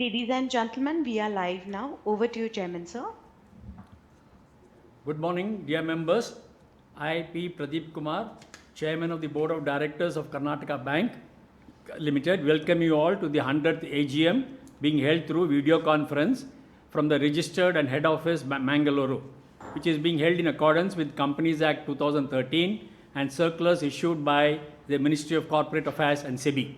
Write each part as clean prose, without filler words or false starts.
Ladies and gentlemen, we are live now. Over to you, Chairman, sir. Good morning, dear members. I, P. Pradeep Kumar, Chairman of the Board of Directors of Karnataka Bank Limited, welcome you all to the 100th AGM being held through video conference from the registered and head office Mangaluru, which is being held in accordance with Companies Act 2013 and circulars issued by the Ministry of Corporate Affairs and SEBI.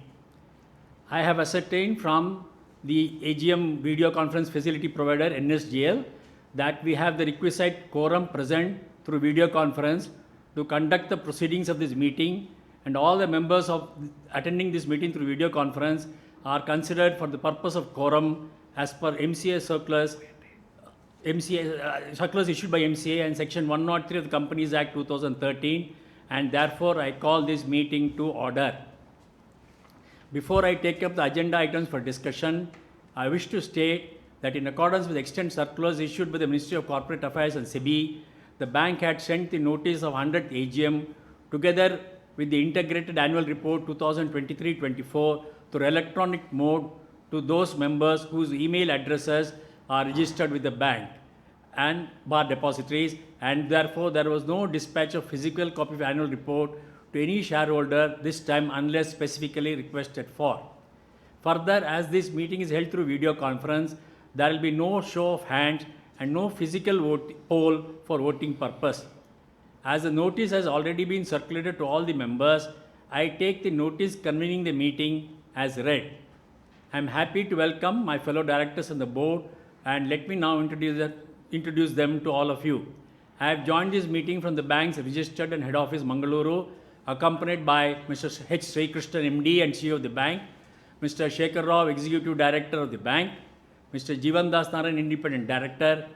I have ascertained from the AGM video conference facility provider NSGL that we have the requisite quorum present through video conference to conduct the proceedings of this meeting, and all the members of attending this meeting through video conference are considered for the purpose of quorum as per MCA circulars issued by MCA and section 103 of the Companies Act 2013, and therefore I call this meeting to order. Before I take up the agenda items for discussion, I wish to state that in accordance with extant circulars issued by the Ministry of Corporate Affairs and SEBI, the bank had sent the notice of 100th AGM together with the integrated annual report 2023-24 through electronic mode to those members whose email addresses are registered with the bank and bar depositories, and therefore there was no dispatch of physical copy of annual report to any shareholder this time unless specifically requested for. Further, as this meeting is held through video conference, there will be no show of hands and no physical poll for voting purpose. As the notice has already been circulated to all the members, I take the notice convening the meeting as read. I am happy to welcome my fellow directors on the board, and let me now introduce them to all of you. I have joined this meeting from the bank's registered and head office Mangaluru, accompanied by Mr. H. Srikrishnan, MD and CEO of the bank, Mr. Shekhar Rao, Executive Director of the bank, Mr. Jeevan Das Naran, Independent Director,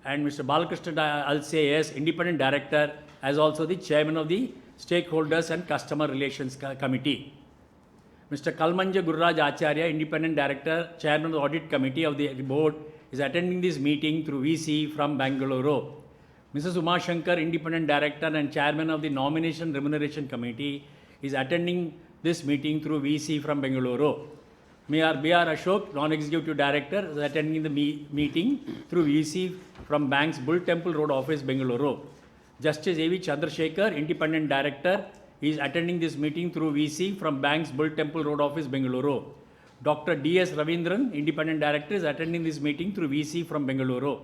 and Mr. Balakrishna Alse, Independent Director, as also the Chairman of the Stakeholders and Customer Relations Committee. Mr. Kalmanja Gurraj Acharya, Independent Director, Chairman of the Audit Committee of the Board, is attending this meeting through VC from Bangalore. Mrs. Uma Shankar, Independent Director and Chairman of the Nomination Remuneration Committee, is attending this meeting through VC from Bangalore. Mayor B.R. Ashok, Non-Executive Director, is attending the meeting through VC from Bank's Bull Temple Road Office, Bangalore. Justice A.V. Chandrasekhar, Independent Director, is attending this meeting through VC from Bank's Bull Temple Road Office, Bangalore. Dr. D.S. Ravindran, Independent Director, is attending this meeting through VC from Bangalore.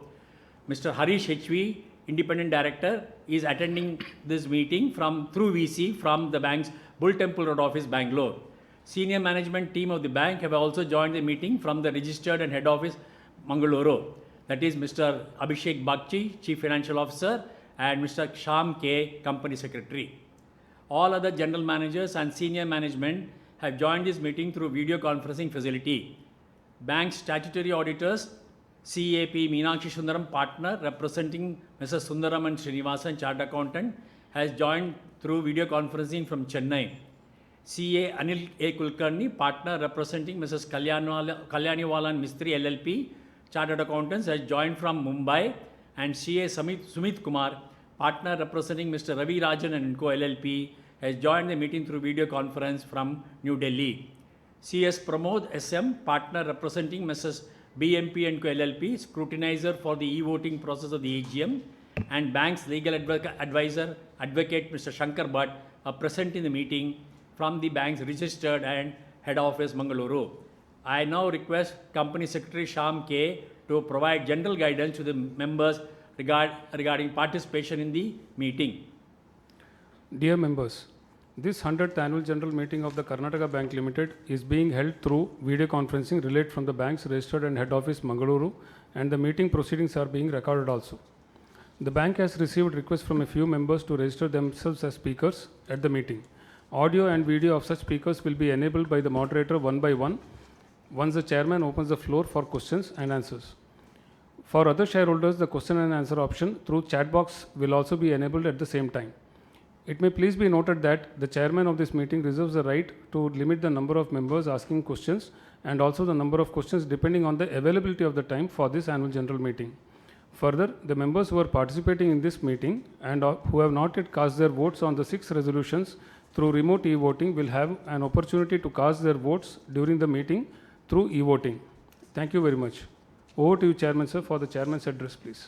Mr. Harish H.V., Independent Director, is attending this meeting through VC from the bank's Bull Temple Road Office, Bangalore. Senior management team of the bank have also joined the meeting from the registered and head office, Mangalore. That is Mr. Abhishek Bagchi, Chief Financial Officer, and Mr. Shyam K, Company Secretary. All other general managers and senior management have joined this meeting through video conferencing facility. Bank statutory auditors, CAP Meenakshi Sundaram, partner representing Mrs. Sundaram and Srinivasan, chartered accountant, has joined through video conferencing from Chennai. CA Anil A. Kulkarni, partner representing Mrs. Kalyaniwalan Mistry LLP, chartered accountants, has joined from Mumbai, and CA Sumit Kumar, partner representing Mr. Ravi Rajan and Co. LLP, has joined the meeting through video conference from New Delhi. CS Pramod SM, partner representing Mrs. BMP and Co. LLP, scrutinizer for the e-voting process of the AGM, and bank's legal advisor, advocate Mr. Shankar Bhatt, are present in the meeting from the bank's registered and head office, Mangaluru. I now request Company Secretary Shyam K to provide general guidance to the members regarding participation in the meeting. Dear members, this 100th annual general meeting of the Karnataka Bank Limited is being held through video conferencing relayed from the bank's registered and head office, Mangaluru, and the meeting proceedings are being recorded also. The bank has received requests from a few members to register themselves as speakers at the meeting. Audio and video of such speakers will be enabled by the moderator one by one once the chairman opens the floor for questions and answers. For other shareholders, the question and answer option through chat box will also be enabled at the same time. It may please be noted that the chairman of this meeting reserves the right to limit the number of members asking questions and also the number of questions depending on the availability of the time for this annual general meeting. Further, the members who are participating in this meeting and who have not yet cast their votes on the 6 resolutions through remote e-voting will have an opportunity to cast their votes during the meeting through e-voting. Thank you very much. Over to you, Chairman, sir, for the Chairman's address, please.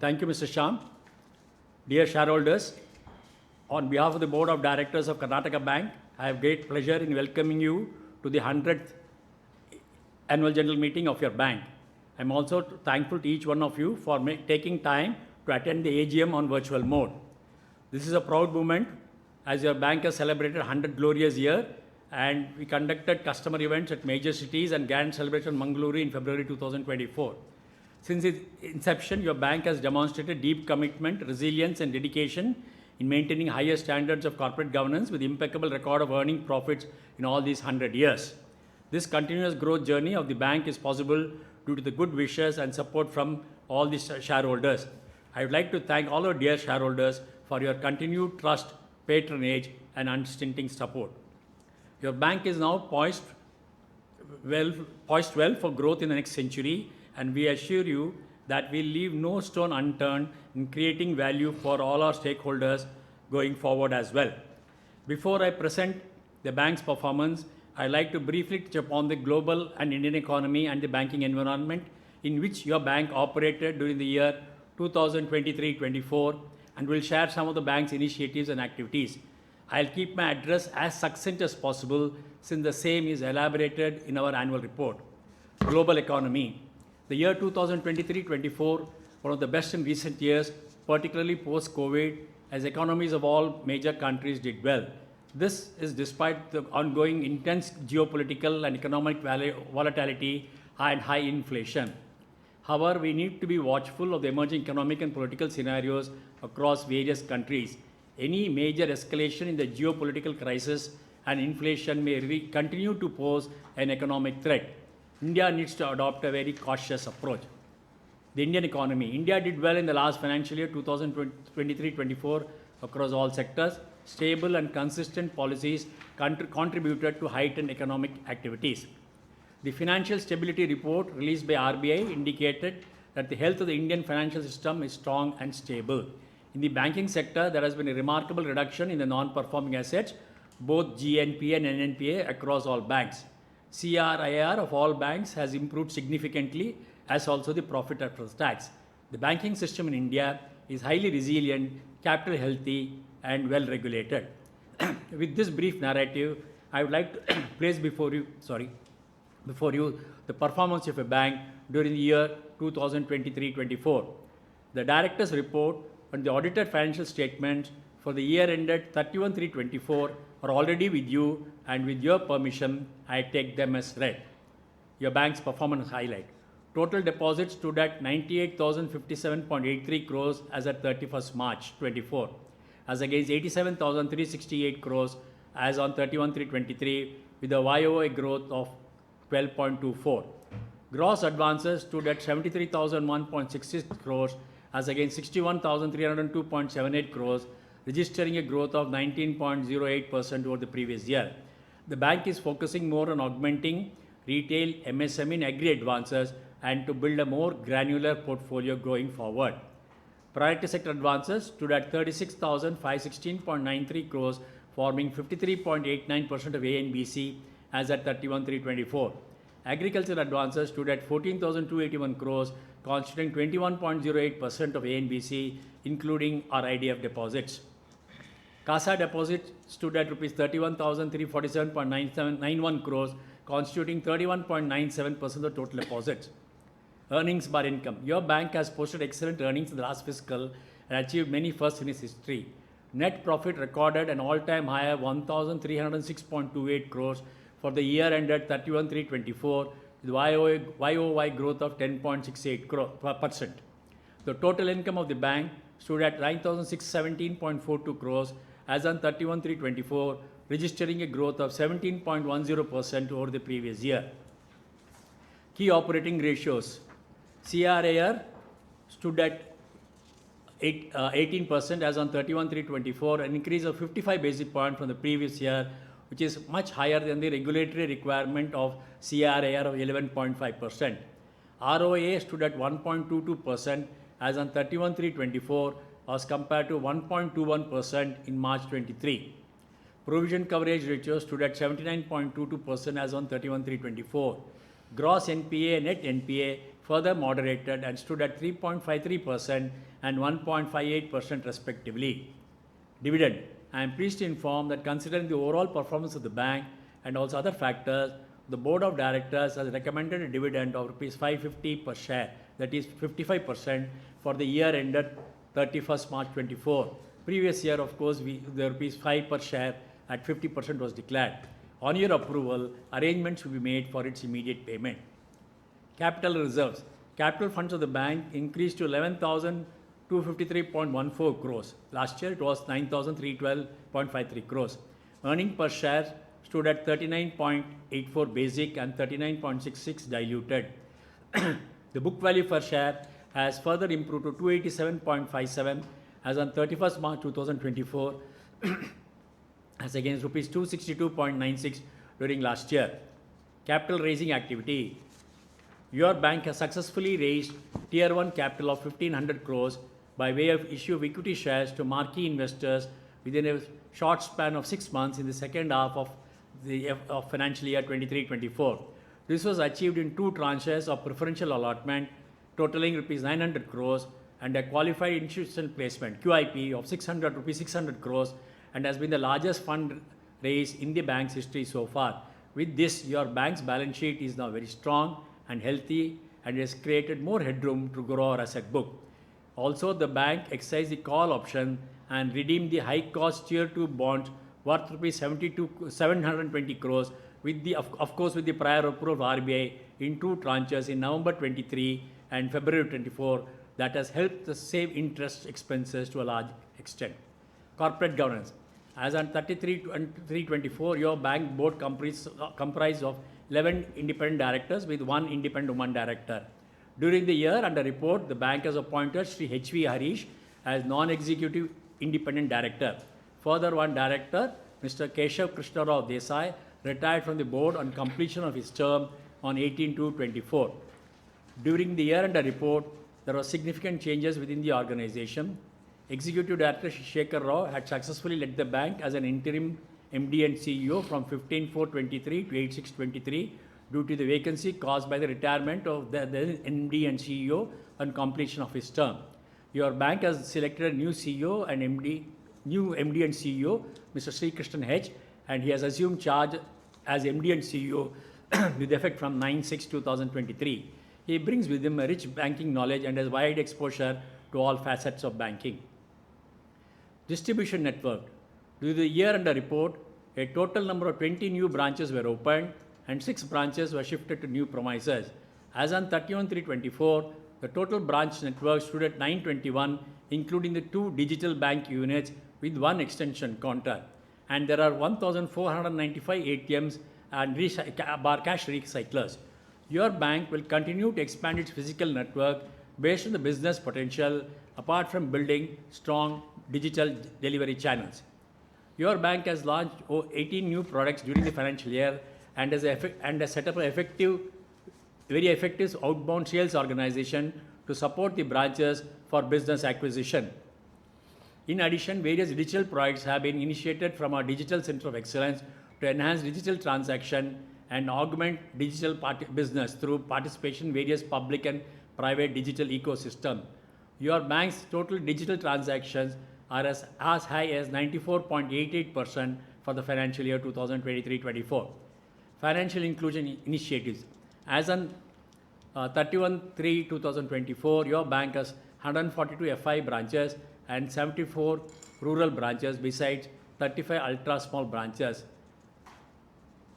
Thank you, Mr. Shyam. Dear shareholders, on behalf of the Board of Directors of Karnataka Bank, I have great pleasure in welcoming you to the 100th Annual General Meeting of your bank. I am also thankful to each one of you for taking time to attend the AGM on virtual mode. This is a proud moment as your bank has celebrated 100 glorious years, and we conducted customer events at major cities and grand celebration in Mangaluru in February 2024. Since its inception, your bank has demonstrated deep commitment, resilience, and dedication in maintaining higher standards of corporate governance with impeccable record of earning profits in all these 100 years. This continuous growth journey of the bank is possible due to the good wishes and support from all the shareholders. I would like to thank all our dear shareholders for your continued trust, patronage, and unstinting support. Your bank is now poised well for growth in the next century, and we assure you that we'll leave no stone unturned in creating value for all our stakeholders going forward as well. Before I present the bank's performance, I'd like to briefly touch upon the global and Indian economy and the banking environment in which your bank operated during the year 2023-24, and will share some of the bank's initiatives and activities. I'll keep my address as succinct as possible since the same is elaborated in our annual report. Global economy. The year 2023-24, one of the best in recent years, particularly post-COVID, as economies of all major countries did well. This is despite the ongoing intense geopolitical and economic volatility and high inflation. However, we need to be watchful of the emerging economic and political scenarios across various countries. Any major escalation in the geopolitical crisis and inflation may continue to pose an economic threat. India needs to adopt a very cautious approach. The Indian economy. India did well in the last financial year 2023-24 across all sectors. Stable and consistent policies contributed to heightened economic activities. The Financial Stability Report released by RBI indicated that the health of the Indian financial system is strong and stable. In the banking sector, there has been a remarkable reduction in the non-performing assets, both GNPA and NNPA across all banks. CRIR of all banks has improved significantly, as also the profit after tax. The banking system in India is highly resilient, capital healthy, and well regulated. With this brief narrative, I would like to place before you the performance of a bank during the year 2023-24. The director's report and the audited financial statements for the year ended 31/3/24 are already with you, and with your permission, I take them as read. Your bank's performance highlight. Total deposits stood at 98,057.83 crores as at 31st March 24, as against 87,368 crores as on 31/3/23, with a YOY growth of 12.24. Gross advances stood at 73,001.66 crores as against 61,302.78 crores, registering a growth of 19.08% over the previous year. The bank is focusing more on augmenting retail, MSME and agri advances and to build a more granular portfolio going forward. Priority sector advances stood at 36,516.93 crores, forming 53.89% of ANBC as at 31/3/24. Agricultural advances stood at 14,281 crores, constituting 21.08% of ANBC, including our IDF deposits. CASA deposits stood at Rs 31,347.91 crores, constituting 31.97% of total deposits. Earnings bar income. Your bank has posted excellent earnings in the last fiscal and achieved many firsts in its history. Net profit recorded an all-time high of 1,306.28 crores for the year ended 31/3/24, with YOY growth of 10.68%. The total income of the bank stood at 9,617.42 crores as on 31/3/24, registering a growth of 17.10% over the previous year. Key operating ratios. CRAR stood at 18% as on 31/3/24, an increase of 55 basis points from the previous year, which is much higher than the regulatory requirement of CRAR of 11.5%. ROA stood at 1.22% as on 31/3/24 as compared to 1.21% in March 23. Provision coverage ratio stood at 79.22% as on 31/3/24. Gross NPA and net NPA further moderated and stood at 3.53% and 1.58% respectively. Dividend. I am pleased to inform that considering the overall performance of the bank and also other factors, the Board of Directors has recommended a dividend of Rs 550 per share, that is 55% for the year ended 31st March 24. Previous year, of course, the Rs 5 per share at 50% was declared. On your approval, arrangements will be made for its immediate payment. Capital reserves. Capital funds of the bank increased to 11,253.14 crores. Last year it was 9,312.53 crores. Earning per share stood at 39.84 basic and 39.66 diluted. The book value per share has further improved to 287.57 as on 31st March 2024 as against rupees 262.96 during last year. Capital raising activity. Your bank has successfully raised Tier 1 capital of 1,500 crores by way of issue of equity shares to marquee investors within a short span of 6 months in the second half of the financial year 23-24. This was achieved in 2 tranches of preferential allotment totaling rupees 900 crores and a qualified institutional placement QIP of 600 crores and has been the largest fund raise in the bank's history so far. With this, your bank's balance sheet is now very strong and healthy and has created more headroom to grow our asset book. Also, the bank exercised the call option and redeemed the high-cost Tier 2 bonds worth rupees 720 crores with the, of course, with the prior approval of RBI in 2 tranches in November 23 and February 24 that has helped to save interest expenses to a large extent. Corporate governance. As on 33/3/24, your bank board comprised of 11 independent directors with 1 independent woman director. During the year under report, the bank has appointed Sri H.V. Harish as non-executive independent director. Further, 1 director, Mr. Keshav Krishna Rao Desai, retired from the board on completion of his term on 18/2/24. During the year under report, there were significant changes within the organization. Executive Director Shekhar Rao had successfully led the bank as an interim MD and CEO from 15/4/23 to 8/6/23 due to the vacancy caused by the retirement of the MD and CEO on completion of his term. Your bank has selected a new CEO and new MD and CEO, Mr. Sri Krishnan H, and he has assumed charge as MD and CEO with effect from 9/6/2023. He brings with him a rich banking knowledge and has wide exposure to all facets of banking. Distribution network. During the year under report, a total number of 20 new branches were opened and 6 branches were shifted to new premises. As on 31/3/24, the total branch network stood at 921, including the 2 digital bank units with 1 extension counter. And there are 1,495 ATMs and cash recyclers. Your bank will continue to expand its physical network based on the business potential, apart from building strong digital delivery channels. Your bank has launched 18 new products during the financial year and has set up an very effective outbound sales organization to support the branches for business acquisition. In addition, various digital products have been initiated from our Digital Center of Excellence to enhance digital transaction and augment digital business through participation in various public and private digital ecosystem. Your bank's total digital transactions are as high as 94.88% for the financial year 2023-24. Financial inclusion initiatives. As on 31/3/2024, your bank has 142 FI branches and 74 rural branches besides 35 ultra small branches.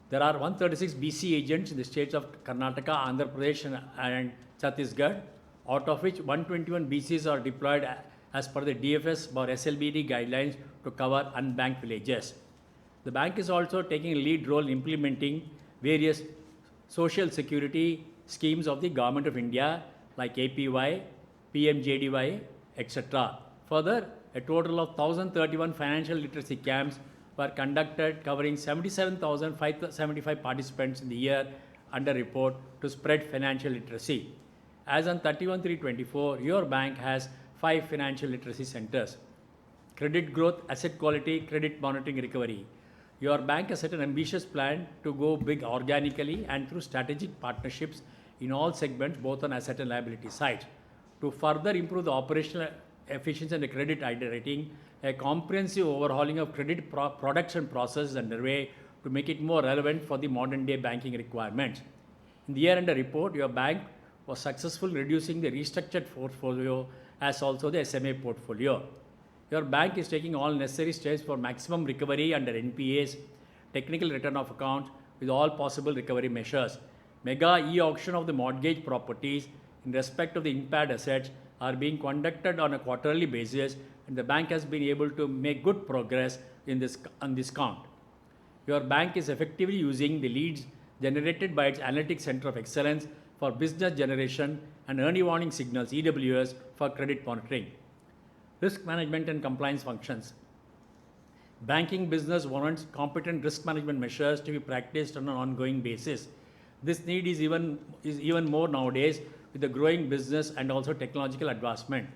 There are 136 BC agents in the states of Karnataka, Andhra Pradesh and Chhattisgarh, out of which 121 BCs are deployed as per the DFS or SLBD guidelines to cover unbanked villages. The bank is also taking a lead role in implementing various social security schemes of the Government of India like APY, PMJDY, etc. Further, a total of 1,031 financial literacy camps were conducted covering 77,575 participants in the year under report to spread financial literacy. As on 31/3/24, your bank has 5 financial literacy centers. Credit growth, asset quality, credit monitoring recovery. Your bank has set an ambitious plan to go big organically and through strategic partnerships in all segments, both on asset and liability sides. To further improve the operational efficiency and the credit underwriting, a comprehensive overhauling of credit products and processes is underway to make it more relevant for the modern day banking requirements. In the year-end report, your bank was successful in reducing the restructured portfolio as also the SMA portfolio. Your bank is taking all necessary steps for maximum recovery under NPAs, technical return of accounts with all possible recovery measures. Mega e-auction of the mortgage properties in respect of the impaired assets are being conducted on a quarterly basis, and the bank has been able to make good progress on this count. Your bank is effectively using the leads generated by its Analytics Center of Excellence for business generation and early warning signals (EWS) for credit monitoring. Risk management and compliance functions. Banking business warrants competent risk management measures to be practiced on an ongoing basis. This need is even more nowadays with the growing business and also technological advancement.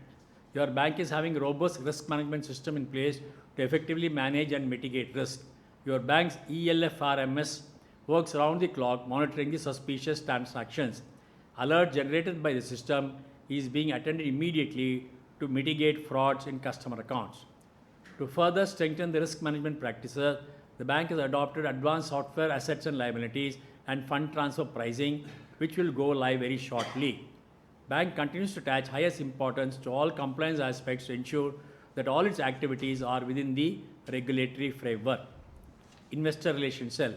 Your bank is having a robust risk management system in place to effectively manage and mitigate risk. Your bank's ELFRMS works around the clock monitoring the suspicious transactions. Alert generated by the system is being attended immediately to mitigate frauds in customer accounts. To further strengthen the risk management practices, the bank has adopted advanced software assets and liabilities and fund transfer pricing, which will go live very shortly. Bank continues to attach highest importance to all compliance aspects to ensure that all its activities are within the regulatory framework. Investor Relations Cell.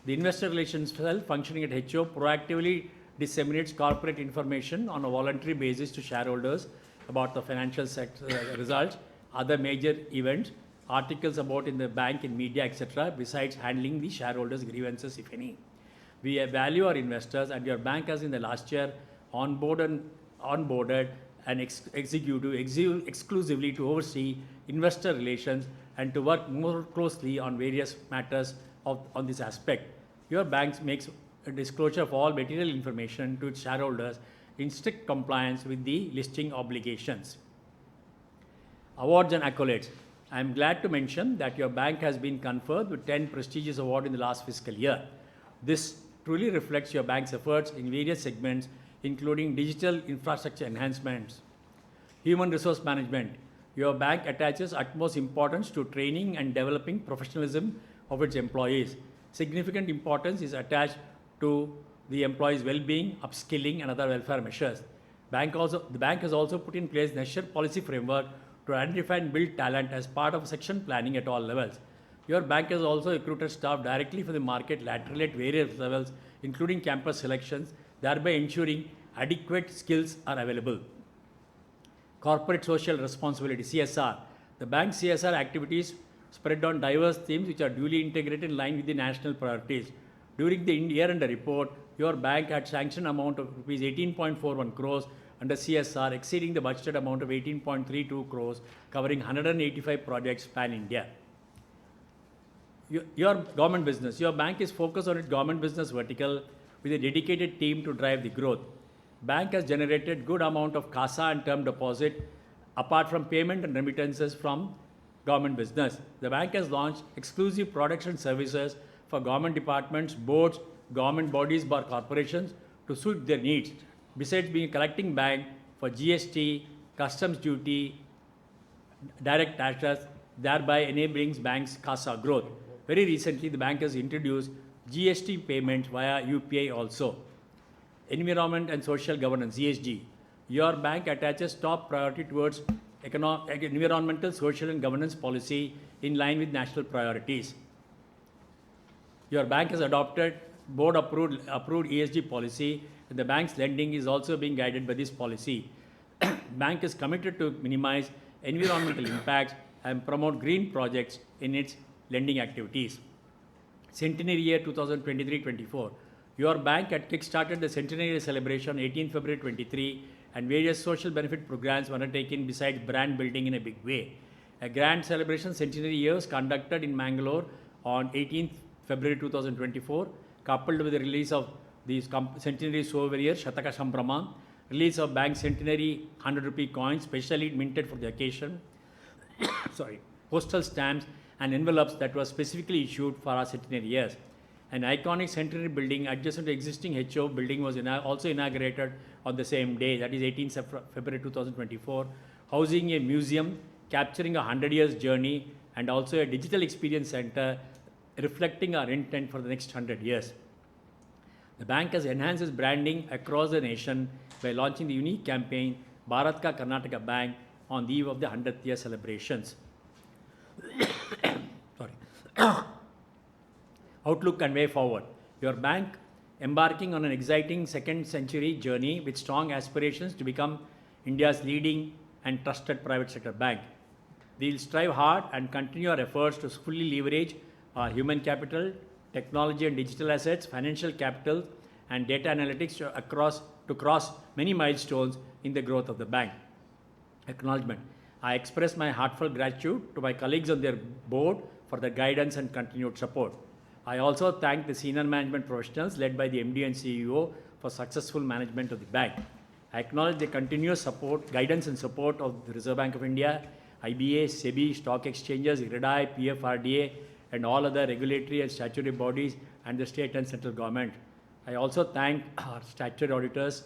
The Investor Relations Cell functioning at HO proactively disseminates corporate information on a voluntary basis to shareholders about the financial sector results, other major events, articles about in the bank, in media, etc., besides handling the shareholders' grievances, if any. We value our investors, and your bank has in the last year onboarded an executive exclusively to oversee investor relations and to work more closely on various matters on this aspect. Your bank makes a disclosure of all material information to its shareholders in strict compliance with the listing obligations. Awards and accolades. I am glad to mention that your bank has been conferred with 10 prestigious awards in the last fiscal year. This truly reflects your bank's efforts in various segments, including digital infrastructure enhancements. Human resource management. Your bank attaches utmost importance to training and developing professionalism of its employees. Significant importance is attached to the employees' well-being, upskilling, and other welfare measures. The bank has also put in place necessary policy framework to identify and build talent as part of section planning at all levels. Your bank has also recruited staff directly from the market laterally at various levels, including campus selections, thereby ensuring adequate skills are available. Corporate social responsibility (CSR). The bank's CSR activities spread on diverse themes which are duly integrated in line with the national priorities. During the year-end report, your bank had sanctioned amount of rupees 18.41 crores under CSR, exceeding the budgeted amount of 18.32 crores, covering 185 projects pan-India. Your government business. Your bank is focused on its government business vertical with a dedicated team to drive the growth. Bank has generated good amount of CASA and term deposit apart from payment and remittances from government business. The bank has launched exclusive products and services for government departments, boards, government bodies, bar corporations to suit their needs. Besides being a collecting bank for GST, customs duty, direct taxes, thereby enabling banks' CASA growth. Very recently, the bank has introduced GST payments via UPI also. Environment and social governance (ESG). Your bank attaches top priority towards environmental, social, and governance policy in line with national priorities. Your bank has adopted board-approved ESG policy, and the bank's lending is also being guided by this policy. Bank is committed to minimize environmental impacts and promote green projects in its lending activities. Centenary year 2023-24. Your bank had kick-started the centenary celebration 18 February 23, and various social benefit programs were undertaken besides brand building in a big way. A grand celebration centenary year was conducted in Mangalore on 18 February 2024, coupled with the release of these centenary souvenir Shataka Sambrama, release of bank centenary 100 rupee coins specially minted for the occasion, postal stamps, and envelopes that were specifically issued for our centenary years. An iconic centenary building adjacent to existing HO building was also inaugurated on the same day, that is 18th February 2024, housing a museum capturing a 100 years journey and also a digital experience center reflecting our intent for the next 100 years. The bank has enhanced its branding across the nation by launching the unique campaign Bharat Ka Karnataka Bank on the eve of the 100th year celebrations. Sorry. Outlook and way forward. Your bank embarking on an exciting second century journey with strong aspirations to become India's leading and trusted private sector bank. We will strive hard and continue our efforts to fully leverage our human capital, technology and digital assets, financial capital, and data analytics to cross many milestones in the growth of the bank. Acknowledgement. I express my heartfelt gratitude to my colleagues on their board for their guidance and continued support. I also thank the senior management professionals led by the MD and CEO for successful management of the bank. I acknowledge the continuous support, guidance and support of the Reserve Bank of India, IBA, SEBI, stock exchanges, IRDAI, PFRDA, and all other regulatory and statutory bodies and the state and central government. I also thank our statutory auditors,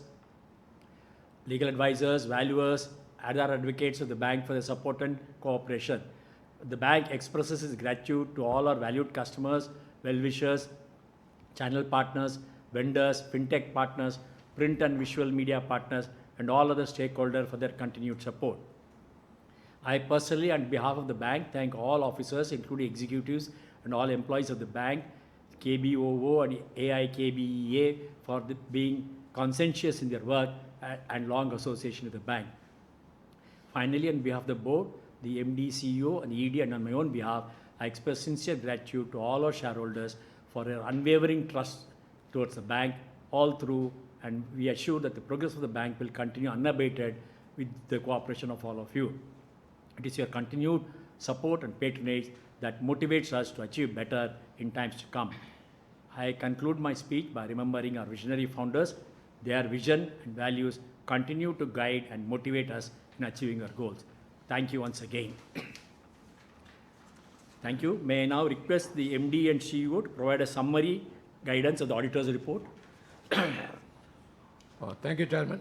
legal advisors, valuers, other advocates of the bank for their support and cooperation. The bank expresses its gratitude to all our valued customers, well-wishers, channel partners, vendors, fintech partners, print and visual media partners, and all other stakeholders for their continued support. I personally, on behalf of the bank, thank all officers, including executives and all employees of the bank, KBOO and AIKBEA, for being conscientious in their work and long association with the bank. Finally, on behalf of the board, the MD, CEO, and ED, and on my own behalf, I express sincere gratitude to all our shareholders for their unwavering trust towards the bank all through, and we assure that the progress of the bank will continue unabated with the cooperation of all of you. It is your continued support and patronage that motivates us to achieve better in times to come. I conclude my speech by remembering our visionary founders. Their vision and values continue to guide and motivate us in achieving our goals. Thank you once again. Thank you. May I now request the MD and CEO to provide a summary guidance of the auditor's report. Thank you, Chairman.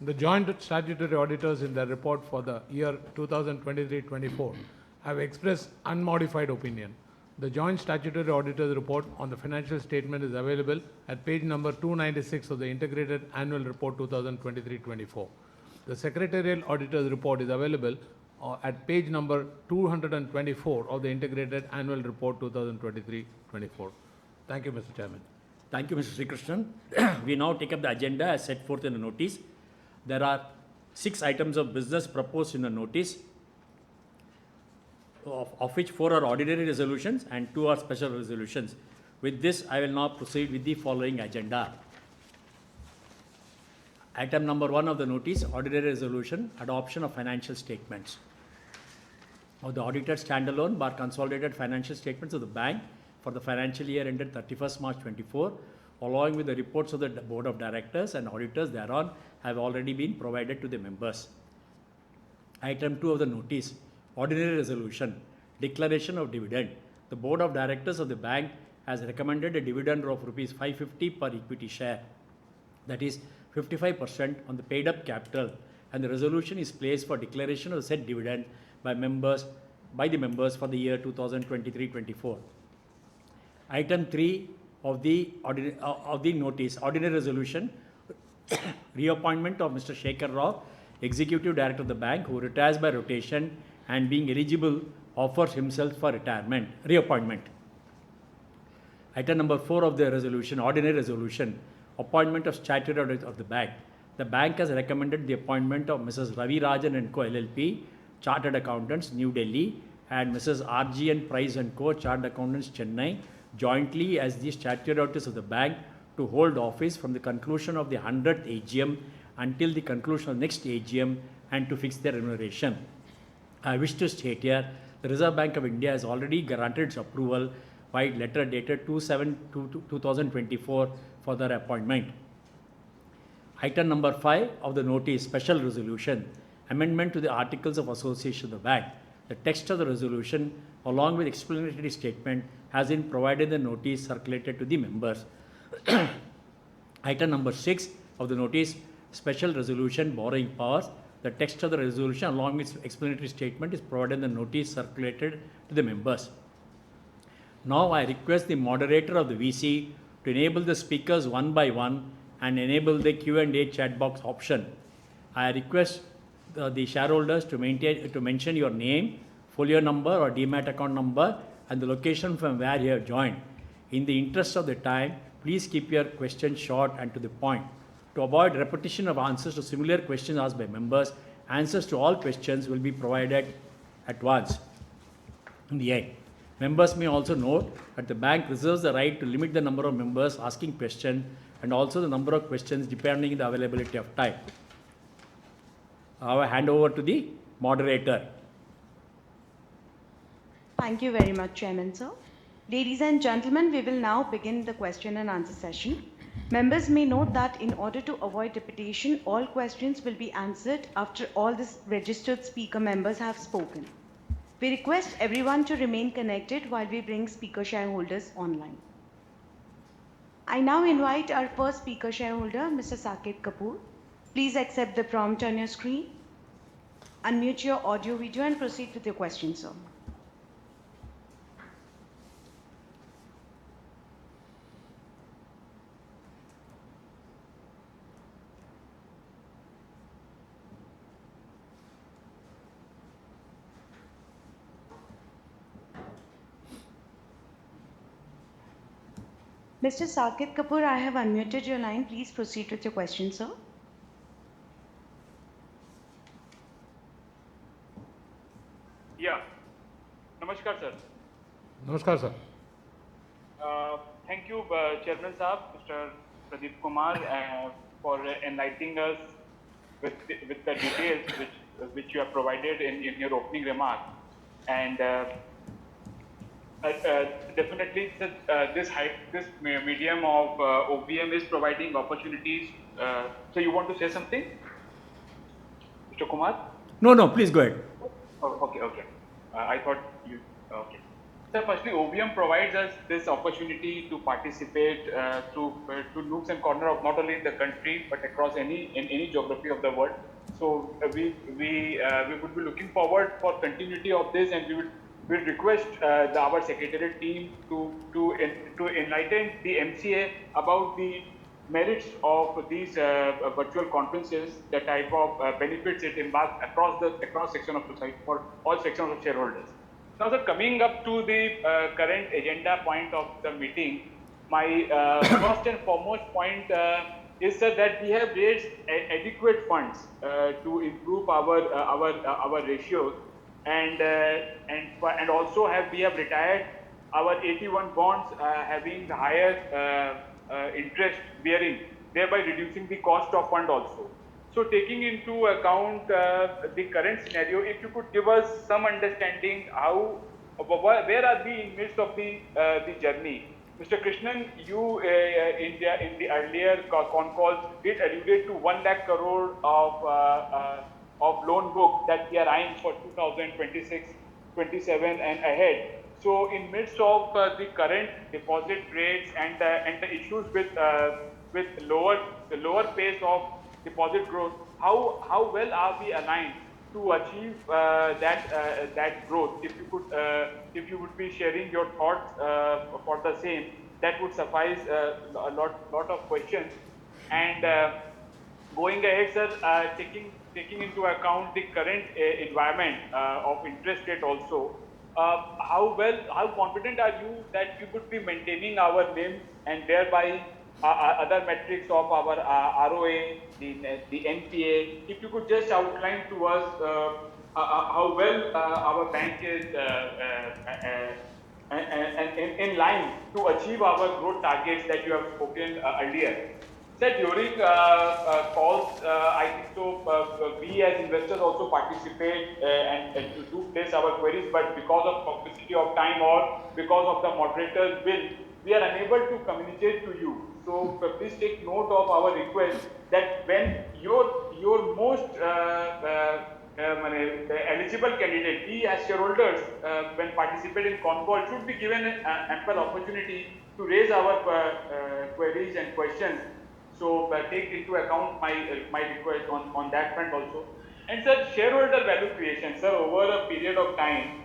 The joint statutory auditors in their report for the year 2023-24 have expressed unmodified opinion. The joint statutory auditor's report on the financial statement is available at page number 296 of the integrated annual report 2023-24. The secretarial auditor's report is available at page number 224 of the integrated annual report 2023-24. Thank you, Mr. Chairman. Thank you, Mr. Sri Krishnan. We now take up the agenda as set forth in the notice. There are 6 items of business proposed in the notice, of which 4 are ordinary resolutions and 2 are special resolutions. With this, I will now proceed with the following agenda. Item number 1 of the notice, ordinary resolution, adoption of financial statements. Of the audited standalone bar consolidated financial statements of the bank for the financial year ended 31st March 24, along with the reports of the Board of Directors and auditors thereon, have already been provided to the members. Item 2 of the notice, ordinary resolution, declaration of dividend. The Board of Directors of the bank has recommended a dividend of Rs 550 per equity share, that is 55% on the paid up capital, and the resolution is placed for declaration of said dividend by the members for the year 2023-24. Item 3 of the notice, ordinary resolution, reappointment of Mr. Shekhar Rao, Executive Director of the bank, who retires by rotation and being eligible offers himself for reappointment. Item number 4 of the resolution, ordinary resolution, appointment of statutory auditor of the bank. The bank has recommended the appointment of Mrs. Ravi Rajan and Co. LLP, Chartered Accountants, New Delhi, and Mrs. RG and Price and Co. Chartered Accountants, Chennai, jointly as the statutory auditors of the bank to hold office from the conclusion of the 100th AGM until the conclusion of next AGM and to fix their remuneration. I wish to state here, the Reserve Bank of India has already granted its approval by letter dated 2/7/2024 for their appointment. Item number 5 of the notice, special resolution, amendment to the Articles of Association of the bank. The text of the resolution, along with explanatory statement, has been provided in the notice circulated to the members. Item number 6 of the notice, special resolution borrowing powers. The text of the resolution, along with explanatory statement, is provided in the notice circulated to the members. Now I request the moderator of the VC to enable the speakers one by one and enable the Q&A chat box option. I request the shareholders to mention your name, folio number or demat account number and the location from where you have joined. In the interest of the time, please keep your questions short and to the point. To avoid repetition of answers to similar questions asked by members, answers to all questions will be provided at once. In the end, members may also note that the bank reserves the right to limit the number of members asking questions and also the number of questions depending on the availability of time. I will hand over to the moderator. Thank you very much, Chairman, sir. Ladies and gentlemen, we will now begin the question and answer session. Members may note that in order to avoid repetition, all questions will be answered after all the registered speaker members have spoken. We request everyone to remain connected while we bring speaker shareholders online. I now invite our first speaker shareholder, Mr. Saket Kapoor. Please accept the prompt on your screen. Unmute your audio, video and proceed with your question, sir. Mr. Saket Kapoor, I have unmuted your line. Please proceed with your question, sir. Yeah. Namaskar, sir. Namaskar, sir. Thank you, Chairman Saab, Mr. Pradeep Kumar, for enlightening us with the details which you have provided in your opening remark. And definitely, this medium of OVM is providing opportunities. So you want to say something, Mr. Kumar? No, please go ahead. Oh, okay. I thought you. Okay. So firstly, OVM provides us this opportunity to participate to nooks and corner of not only the country but across any geography of the world. So we would be looking forward for continuity of this, and we would request our secretariat team to enlighten the MCA about the merits of these virtual conferences, the type of benefits it embarks across section of society for all sections of shareholders. Now, sir, coming up to the current agenda point of the meeting, my first and foremost point is, sir, that we have raised adequate funds to improve our ratios, and also we have retired our 81 bonds having the higher interest bearing, thereby reducing the cost of fund also. So taking into account the current scenario, if you could give us some understanding where are we in midst of the journey. Mr. Krishnan, you in the earlier con calls did allude to 1 lakh crore of loan book that we are eyeing for 2026, 27 and ahead. So in midst of the current deposit rates and the issues with the lower pace of deposit growth, how well are we aligned to achieve that growth? If you would be sharing your thoughts for the same, that would suffice a lot of questions. And going ahead, sir, taking into account the current environment of interest rate also, how confident are you that you would be maintaining our NIM and thereby other metrics of our ROA, the NPA? If you could just outline to us how well our bank is in line to achieve our growth targets that you have spoken earlier. Sir, during calls, I think so we as investors also participate and to do place our queries, but because of complexity of time or because of the moderator's will, we are unable to communicate to you. So please take note of our request that when your most eligible candidate, we as shareholders, when participate in con call, should be given ample opportunity to raise our queries and questions. So take into account my request on that front also. And sir, shareholder value creation, sir, over a period of time,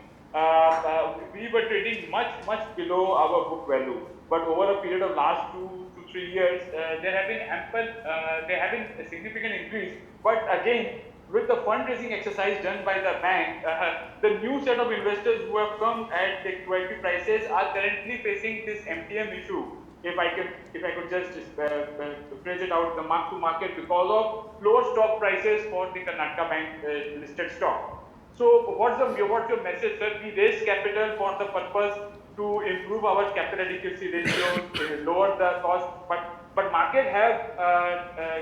we were trading much below our book value. But over a period of last 2 to 3 years, there have been a significant increase. But again, with the fundraising exercise done by the bank, the new set of investors who have come at the quality prices are currently facing this MTM issue. If I could just phrase it out, the mark to market because of lower stock prices for the Karnataka Bank listed stock. So what's your message, sir? We raise capital for the purpose to improve our capital adequacy ratio, lower the cost, but market have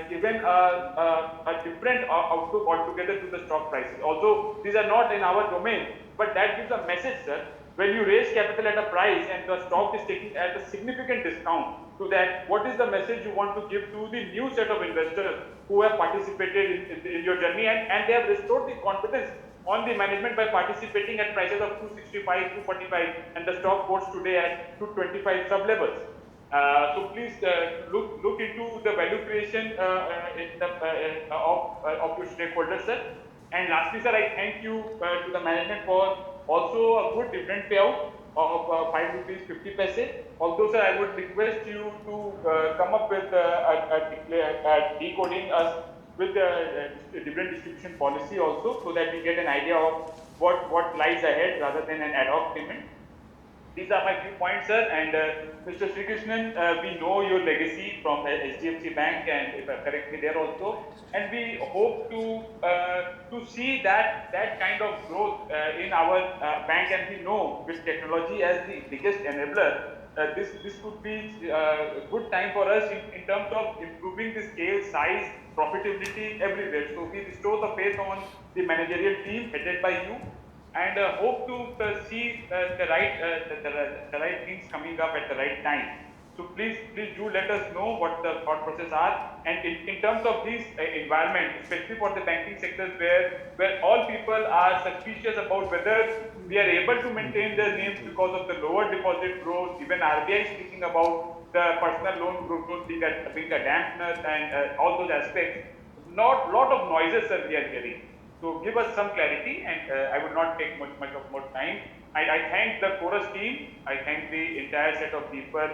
given a different outlook altogether to the stock prices. Although these are not in our domain, but that gives a message, sir. When you raise capital at a price and the stock is taking at a significant discount to that, what is the message you want to give to the new set of investors who have participated in your journey and they have restored the confidence on the management by participating at prices of 265, 245 and the stock quotes today at 225 sub levels. So please look into the value creation of your stakeholders, sir. And lastly, sir, I thank you to the management for also a good dividend payout of 5 rupees 50 paise. Although, sir, I would request you to come up with decoding us with the dividend distribution policy also, so that we get an idea of what lies ahead rather than an ad hoc payment. These are my few points, sir. And Mr. Sri Krishnan, we know your legacy from HDFC Bank, and if I correct me there also, and we hope to see that kind of growth in our bank. And we know with technology as the biggest enabler, this could be a good time for us in terms of improving the scale, size, profitability everywhere. So we restore the faith on the managerial team headed by you, and hope to see the right things coming up at the right time. So please do let us know what the thought process are. And in terms of this environment, especially for the banking sectors where all people are suspicious about whether we are able to maintain their names because of the lower deposit growth. Even RBI is speaking about the personal loan growth being a dampener and all those aspects. Lot of noises that we are hearing. So give us some clarity, and I would not take much of more time. I thank the chorus team. I thank the entire set of people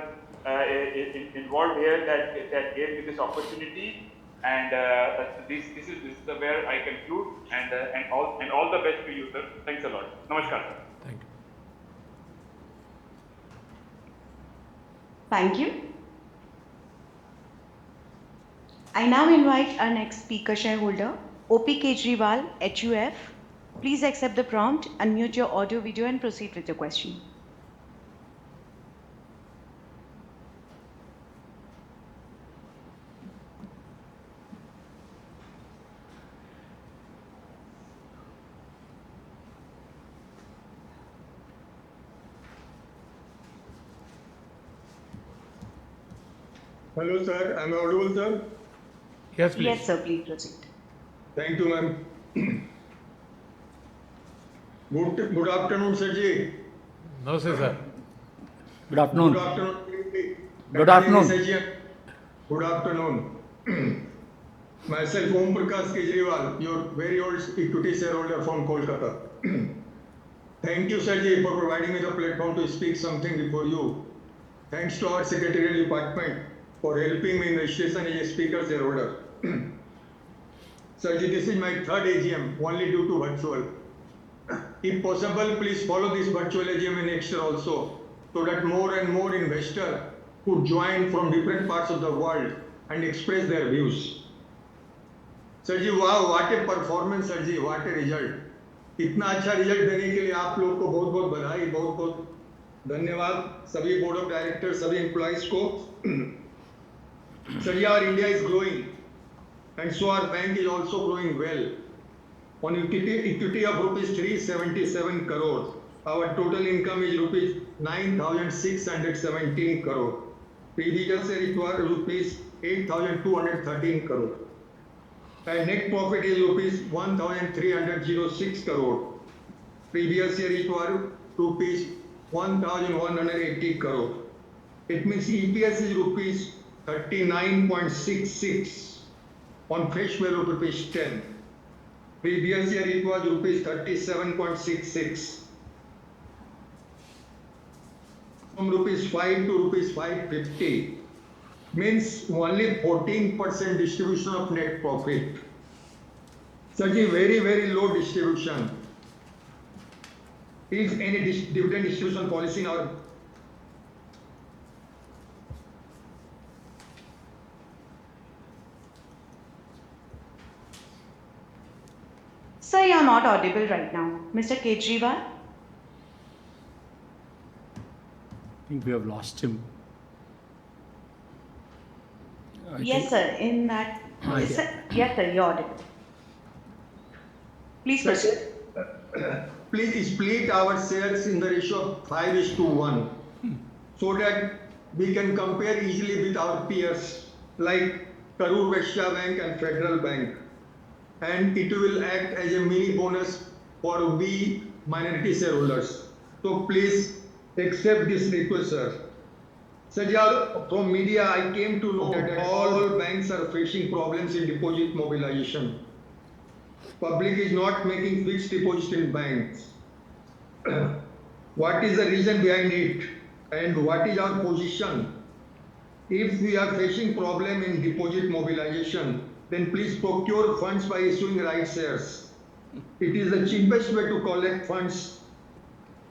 involved here that gave me this opportunity. And this is where I conclude. And all the best to you, sir. Thanks a lot. Namaskar, sir. Thank you. Thank you. I now invite our next speaker shareholder, OP Kejriwal, HUF. Please accept the prompt, unmute your audio, video, and proceed with your question. Hello, sir. Am I audible, sir? Yes, please. Yes, sir, please proceed. Thank you, ma'am. Good afternoon, sir ji. No, sir. Good afternoon. Good afternoon. Good afternoon. Sir ji. Good afternoon. Myself, Om Prakash Kejriwal, your very old equity shareholder from Kolkata. Thank you, sir ji, for providing me the platform to speak something before you. Thanks to our secretarial department for helping me in registration as a speaker shareholder. Sir ji, this is my third AGM, only due to virtual. If possible, please follow this virtual AGM in next year also, so that more and more investors could join from different parts of the world and express their views. Sir ji, wow, what a performance, sir ji, what a result. इतना अच्छा result देने के लिए आप लोग को बहुत बहुत बधाई, बहुत बहुत धन्यवाद सभी बोर्ड ऑफ डायरेक्टर, सभी एम्प्लॉइज को. Sir, our India is growing, and so our bank is also growing well. On equity of rupees 377 crores, our total income is rupees 9,617 crores. Previous year it was rupees 8,213 crores. and net profit is rupees 1,306 crore. Previous year it was rupees 1,180 crore. It means EPS is rupees 39.66 on face value of rupees 10. Previous year it was rupees 37.66. From rupees 5 to rupees 550 means only 14% distribution of net profit. Such a very, very low distribution. Is any dividend distribution policy in our? Sir, you're not audible right now. Mr. Kejriwal? I think we have lost him. Yes, sir. In that. Yes. Yes, sir, you're audible. Please proceed. Please split our shares in the ratio of 5:1 so that we can compare easily with our peers like Karur Vysya Bank and Federal Bank. And it will act as a mini bonus for we minority shareholders. So please accept this request, sir. Sir, from media I came to know that all banks are facing problems in deposit mobilization. Public is not making fixed deposits in banks. What is the reason behind it and what is our position? If we are facing problem in deposit mobilization, then please procure funds by issuing right shares. It is the cheapest way to collect funds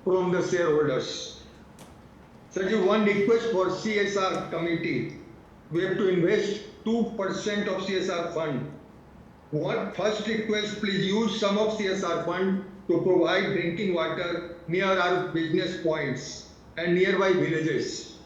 from the shareholders. Such one request for CSR committee. We have to invest 2% of CSR fund. One first request, please use some of CSR fund to provide drinking water near our business points and nearby villages.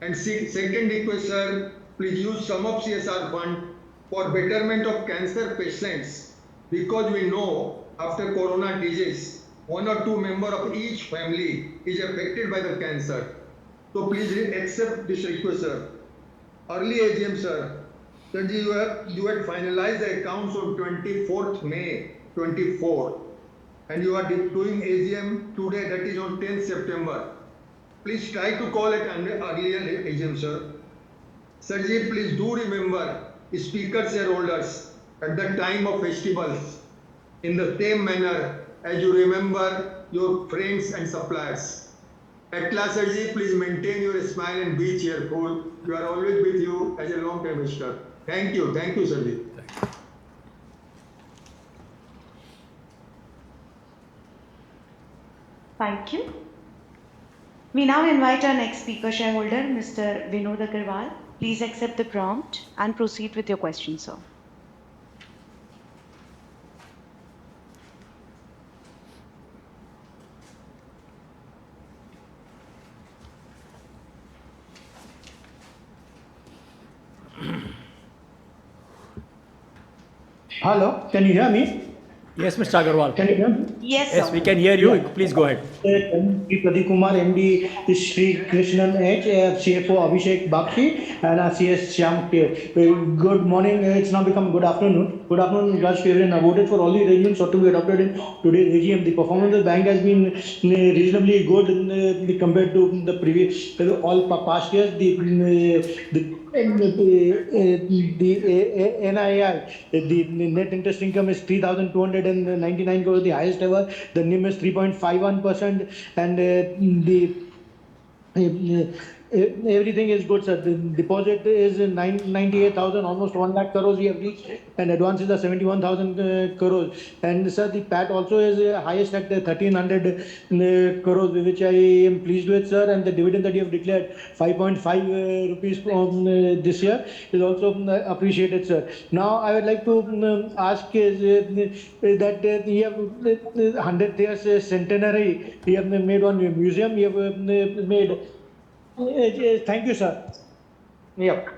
And second request, sir, please use some of CSR fund for betterment of cancer patients, because we know after corona disease, 1 or 2 members of each family is affected by the cancer. So please accept this request, sir. Early AGM, sir. Sir, you had finalized the accounts on 24th May 24, and you are doing AGM today, that is on 10th September. Please try to call it earlier AGM, sir. Sir, please do remember speaker shareholders at the time of festivals in the same manner as you remember your friends and suppliers. At last, sir, please maintain your smile and be cheerful. We are always with you as a long-term investor. Thank you, sir. Thank you. We now invite our next speaker shareholder, Mr. Vinod Agarwal. Please accept the prompt and proceed with your question, sir. Hello, can you hear me? Yes, Mr. Agarwal. Can you hear me? Yes, Yes, sir. we can hear you. Please go ahead. Shri Pradeep Kumar, MD, Shri Krishnan H, CFO Abhishek Bakshi, and CS Shyam K. Good morning. It's now become good afternoon. Good afternoon, Raj Favor, voted for all the arrangements ought to be adopted in today's AGM. The performance of the bank has been reasonably good compared to the previous all past years. The NII, the net interest income is 3,299 crores, the highest ever. The NIM is 3.51%, and everything is good, sir. The deposit is 98,000, almost 1 lakh crores we have reached, and advances are 71,000 crores. And sir, the PAT also is highest at 1,300 crores, which I am pleased with, sir. And the dividend that you have declared, 5.5 rupees from this year, is also appreciated, sir. Now, I would like to ask is that you have 100 years centenary, you have made one museum, you have made. Thank you, sir. Yeah.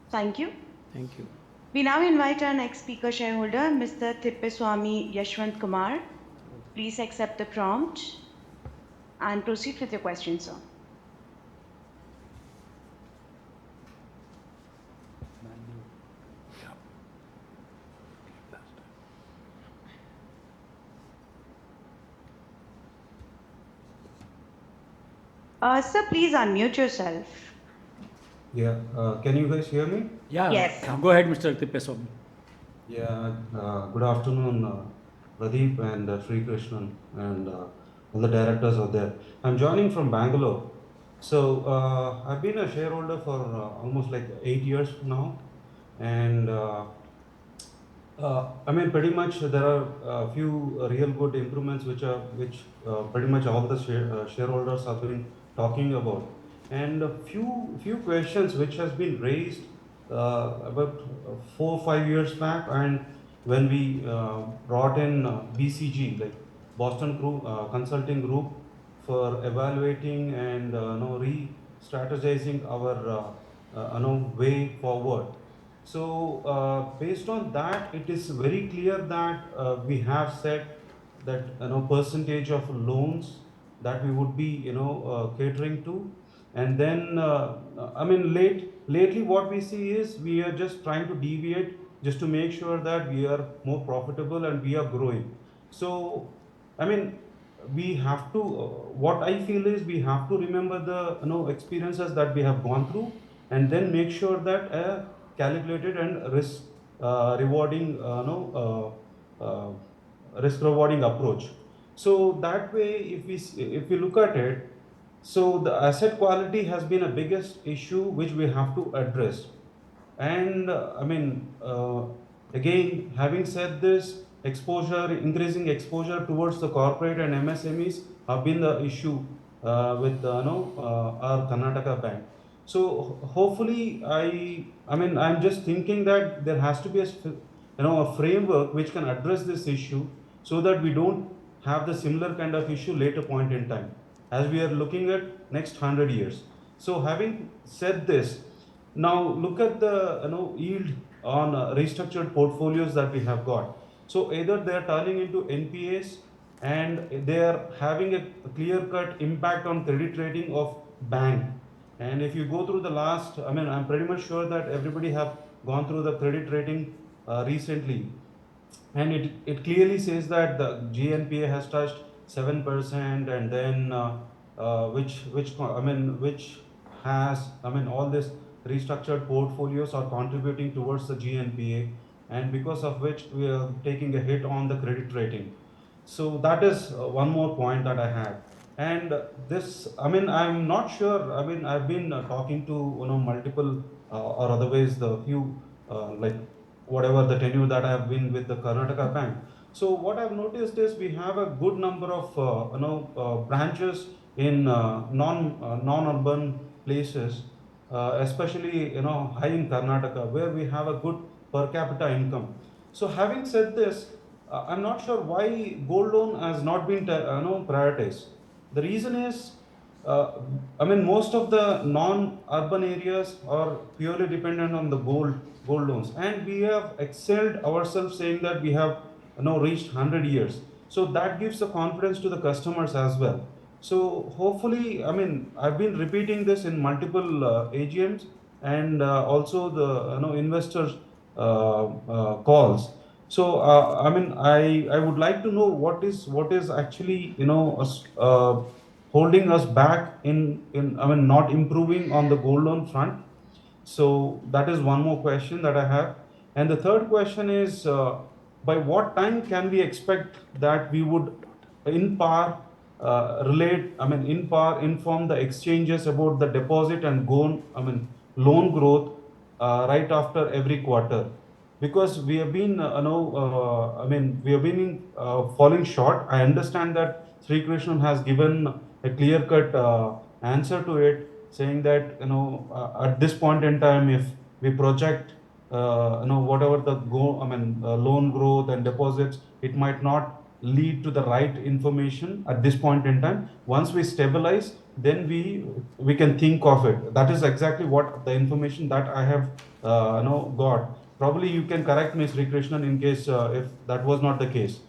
Thank you. Thank you. We now invite our next speaker shareholder, Mr. Tippeswamy Yashwant Kumar. Please accept the prompt and proceed with your question, sir. Sir, please unmute yourself. Yeah, can you guys hear me? Yeah, Yes. go ahead, Mr. Tippeswamy. Yeah, good afternoon, Pradeep and Sri Krishnan, and all the directors are there. I'm joining from Bangalore. So I've been a shareholder for almost like 8 years now, and I mean, pretty much there are a few real good improvements which pretty much all the shareholders have been talking about, and a few questions which has been raised about 4 or 5 years back, and when we brought in BCG, like Boston Group Consulting Group, for evaluating and re-strategizing our way forward. So, based on that, it is very clear that we have set that percentage of loans that we would be catering to, and then I mean lately what we see is we are just trying to deviate just to make sure that we are more profitable and we are growing. So, I mean, we have to. What I feel is we have to remember the experiences that we have gone through, and then make sure that calculated and rewarding risk rewarding approach. So that way, if we look at it, so the asset quality has been a biggest issue which we have to address. And I mean, again, having said this, increasing exposure towards the corporate and MSMEs have been the issue with our Karnataka bank. So hopefully, I mean, I'm just thinking that there has to be a framework which can address this issue, so that we don't have the similar kind of issue later point in time, as we are looking at next 100 years. So having said this, now look at the yield on restructured portfolios that we have got. So either they are turning into NPAs, and they are having a clear-cut impact on credit rating of bank. And if you go through the last, I mean, I'm pretty much sure that everybody have gone through the credit rating recently, and it clearly says that the GNPA has touched 7%, and then which has, I mean, all this restructured portfolios are contributing towards the GNPA, and because of which we are taking a hit on the credit rating. So that is one more point that I had. And this, I mean, I'm not sure. I mean, I've been talking to multiple or otherwise the few like whatever the tenure that I have been with the Karnataka bank. So what I've noticed is we have a good number of branches in non-urban places, especially high in Karnataka, where we have a good per capita income. So having said this, I'm not sure why gold loan has not been prioritized. The reason is, uh, I mean, most of the non-urban areas are purely dependent on the gold loans, and we have excelled ourselves, saying that we have reached 100 years. So that gives the confidence to the customers as well. So hopefully, I mean, I've been repeating this in multiple AGMs, and also the investors calls. So I mean, I would like to know what is actually holding us back in I mean not improving on the gold loan front. So that is one more question that I have. And the third question is, by what time can we expect that we would in par in par inform the exchanges about the deposit and loan growth right after every quarter? Because we have been we have been falling short. I understand that Sri Krishnan has given a clear cut answer to it, saying that at this point in time, if we project whatever the loan growth and deposits, it might not lead to the right information at this point in time. Once we stabilize, then we can think of it. That is exactly what the information that I have got. Probably you can correct me, Sri Krishnan, in case if that was not the case.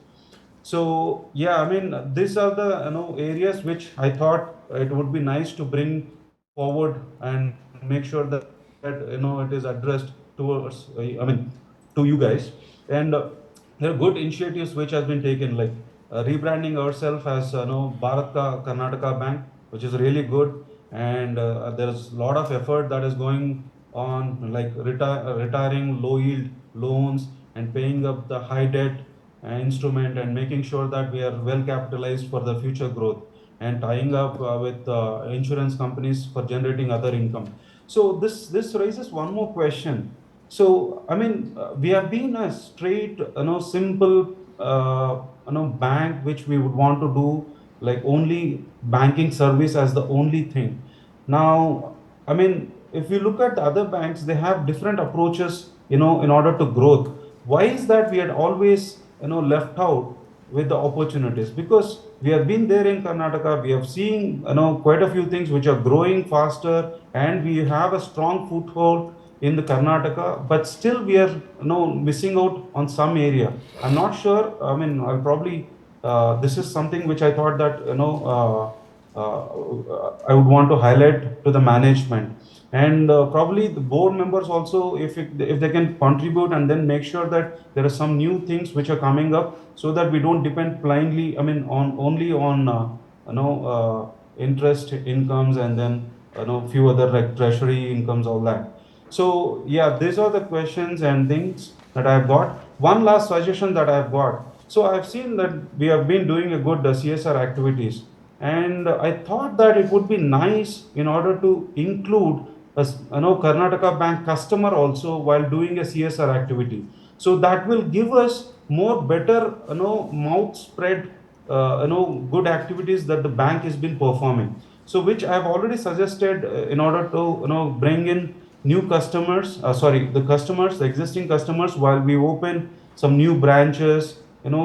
So yeah, I mean, these are the areas which I thought it would be nice to bring forward and make sure that it is addressed towards to you guys. And there are good initiatives which has been taken, like rebranding ourselves as Bharat Karnataka Bank. which is really good. And there is a lot of effort that is going on, like retiring low yield loans and paying up the high debt instrument, and making sure that we are well capitalized for the future growth, and tying up with insurance companies for generating other income. So this raises one more question. So I mean, we have been a straight, simple, bank which we would want to do like only banking service as the only thing. Now, I mean, if you look at the other banks, they have different approaches, in order to growth. Why is that we had always, left out with the opportunities? Because we have been there in Karnataka, we have seen, quite a few things which are growing faster, and we have a strong foothold in the Karnataka, but still we are, missing out on some area. I'm not sure. I mean, I'll probably, this is something which I thought that, I would want to highlight to the management, and probably the board members also, if they can contribute, and then make sure that there are some new things which are coming up, so that we don't depend blindly, I mean, on only on interest incomes, and then few other like treasury incomes, all that. So yeah, these are the questions and things that I've got. One last suggestion that I've got. So I've seen that we have been doing a good CSR activities, and I thought that it would be nice in order to include a Karnataka Bank customer also while doing a CSR activity. So that will give us more better, mouth spread, good activities that the bank has been performing. So which I have already suggested, in order to bring in new customers, sorry, the customers, the existing customers, while we open some new branches,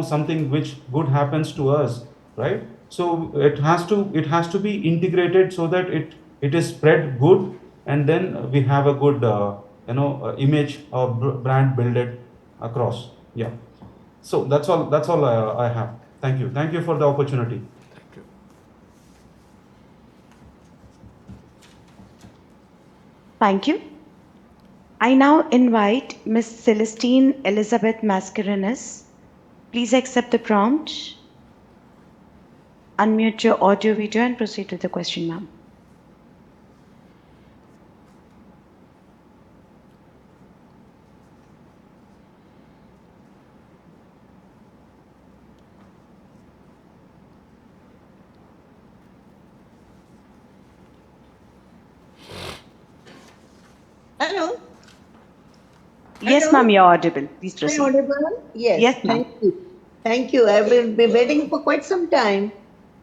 something which good happens to us, right? So it has to be integrated, so that it is spread good, and then we have a good image of brand builded across. Yeah. So that's all I have. Thank you for the opportunity. Thank you. I now invite Ms. Celestine Elizabeth Mascarenas. Please accept the prompt, unmute your audio video, and proceed with the question, ma'am. Hello. Yes, Hello? ma'am, you're audible. Please Am I proceed. audible? Yes. Yes, ma'am. Thank you. Thank you. I will be waiting for quite some time.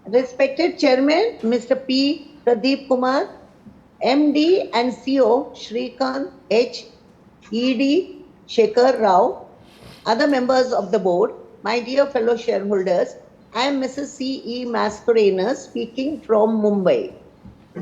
Respected Chairman, Mr. P. Pradeep Kumar, MD and CEO, Shrikant H. ED, Shekhar Rao, other members of the board, my dear fellow shareholders, I am Mrs. C.E. Mascarenas speaking from Mumbai.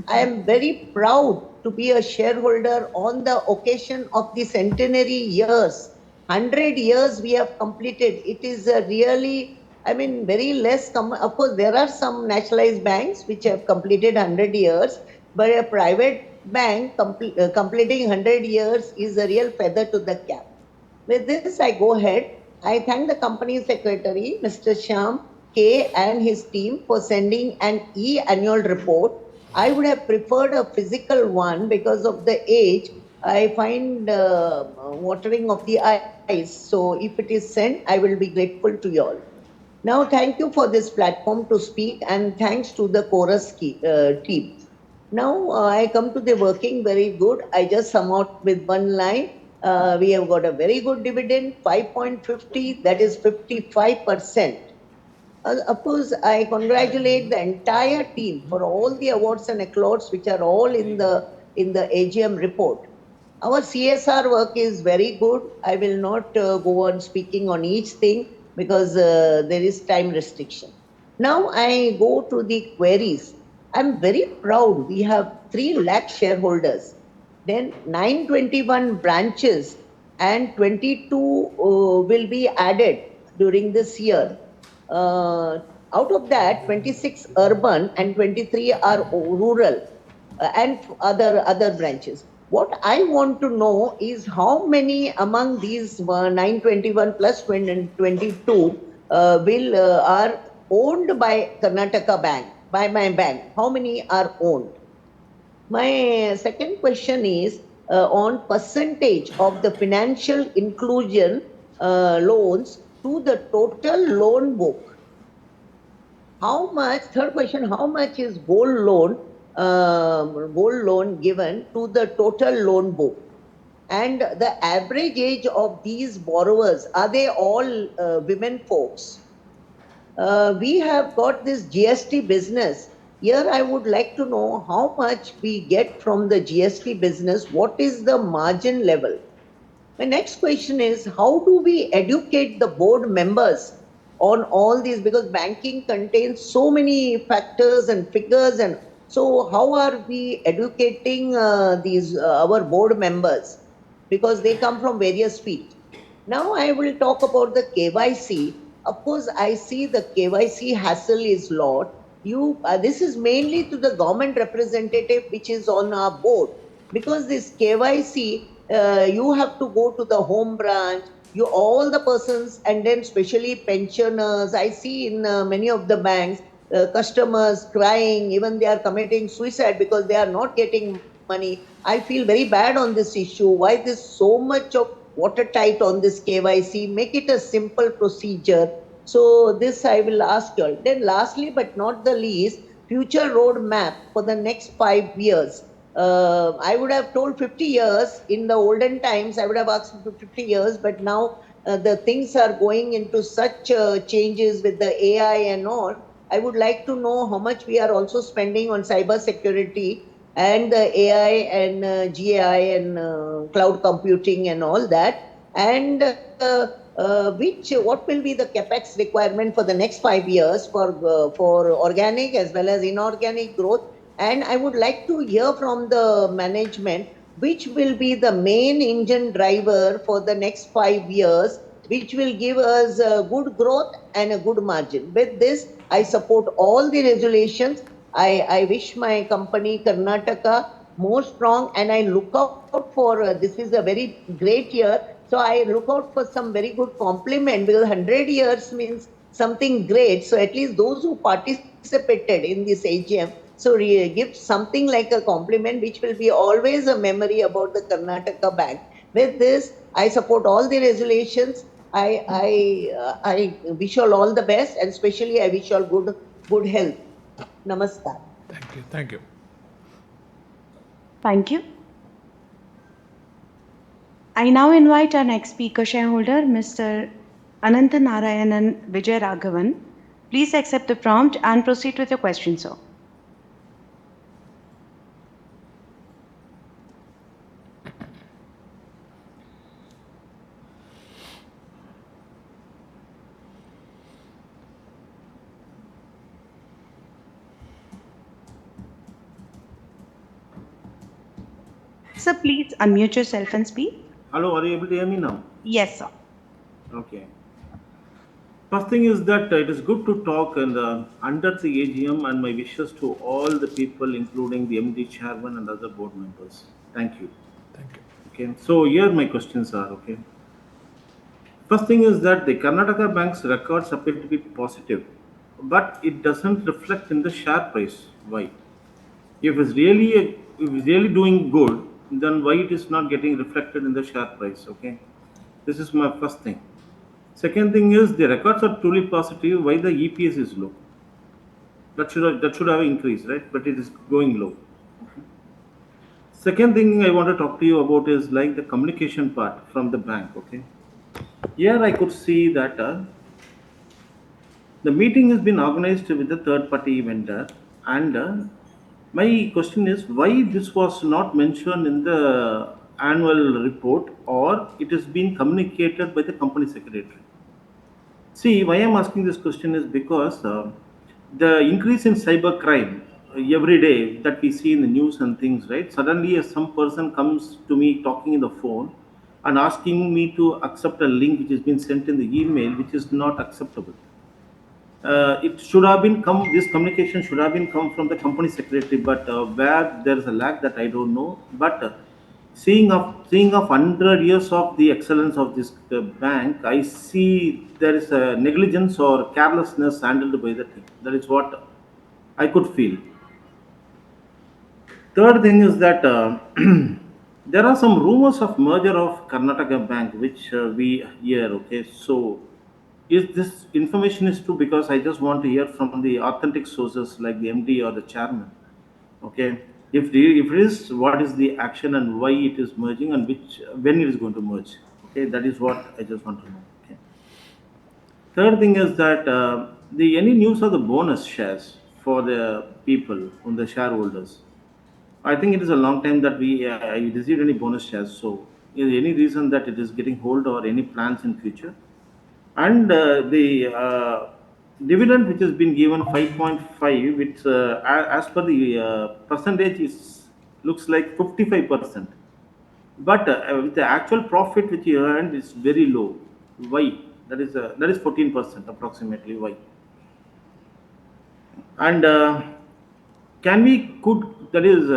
I am very proud to be a shareholder on the occasion of the centenary years. 100 years we have completed. It is a really, I mean, very less. Of course, there are some nationalized banks which have completed 100 years, but a private bank completing 100 years is a real feather to the cap. With this, I go ahead. I thank the company secretary, Mr. Shyam K, and his team for sending an e-annual report. I would have preferred a physical one because of the age. I find watering of the eyes. So if it is sent, I will be grateful to you all. Now, thank you for this platform to speak, and thanks to the chorus team. Now, I come to the working very good. I just sum out with one line. We have got a very good dividend, 5.50, that is 55%. Of course, I congratulate the entire team for all the awards and accolades which are all in the AGM report. Our CSR work is very good. I will not go on speaking on each thing because there is time restriction. Now I go to the queries. I'm very proud. We have 3 lakh shareholders, then 921 branches, and 22 will be added during this year. Out of that, 26 urban and 23 are rural, and other branches. What I want to know is how many among these 921 plus 22 are owned by Karnataka Bank. by my bank? How many are owned? My second question is on percentage of the financial inclusion loans to the total loan book. How much, third question, how much is gold loan given to the total loan book? And the average age of these borrowers, are they all women folks? We have got this GST business. Here, I would like to know how much we get from the GST business. What is the margin level? My next question is, how do we educate the board members on all these? Because banking contains so many factors and figures, and so how are we educating these our board members? Because they come from various fields. Now I will talk about the KYC. Of course, I see the KYC hassle is lot. This is mainly to the government representative which is on our board, because this KYC, you have to go to the home branch, you all the persons, and then especially pensioners. I see in many of the banks, customers crying, even they are committing suicide because they are not getting money. I feel very bad on this issue. Why this so much of watertight on this KYC? Make it a simple procedure. So this I will ask you all. Then lastly, but not the least, future roadmap for the next 5 years. I would have told 50 years. In the olden times, I would have asked for 50 years, but now the things are going into such changes with the AI and all. I would like to know how much we are also spending on cyber security and the AI and GI and cloud computing and all that. And what will be the capex requirement for the next 5 years for organic as well as inorganic growth? And I would like to hear from the management which will be the main engine driver for the next 5 years, which will give us a good growth and a good margin. With this, I support all the resolutions. I wish my company Karnataka more strong, and I look out for this is a very great year. So I look out for some very good compliment, because 100 years means something great. So at least those who participated in this AGM, so give something like a compliment, which will be always a memory about the Karnataka Bank. With this, I support all the resolutions. I wish all the best, and especially I wish all good health. Namaskar. Thank you. Thank you. Thank you. I now invite our next speaker shareholder, Mr. Ananta Narayanan Vijay Raghavan. Please accept the prompt and proceed with your question, sir. Sir, please unmute yourself and speak. Hello, are you able to hear me now? Yes, sir. Okay. First thing is that it is good to talk under the AGM, and my wishes to all the people, including the MD, chairman, and other board members. Thank you. Thank you. Okay. So here my questions are, okay. First thing is that the Karnataka Bank's records appear to be positive, but it doesn't reflect in the share price. Why? If it's really doing good, then why it is not getting reflected in the share price? Okay. This is my first thing. Second thing is the records are truly positive. Why the EPS is low? That should have increased, right? But it is going low. Okay. Second thing I want to talk to you about is like the communication part from the bank. Okay. Here I could see that the meeting has been organized with the third party vendor, and my question is why this was not mentioned in the annual report, or it has been communicated by the company secretary. See, why I'm asking this question is because the increase in cyber crime every day that we see in the news and things, right? Suddenly, some person comes to me talking in the phone and asking me to accept a link which has been sent in the email, which is not acceptable. It should have been come. This communication should have been come from the company secretary, but where there is a lack that I don't know. But seeing of 100 years of the excellence of this bank, I see there is a negligence or carelessness handled by the team. That is what I could feel. Third thing is that there are some rumors of merger of Karnataka Bank, which we hear. Okay, so is this information is true? Because I just want to hear from the authentic sources like the MD or the chairman. Okay, if it is, what is the action and why it is merging and which when it is going to merge? Okay, that is what I just want to know. Okay. Third thing is that the any news of the bonus shares for the people, from the shareholders. I think it is a long time that we I received any bonus shares. So, is there any reason that it is getting hold or any plans in future? And the dividend which has been given 5.5, which as per the percentage is looks like 55%. But with the actual profit which you earned is very low. Why? That is 14% approximately. Why? And can we could that is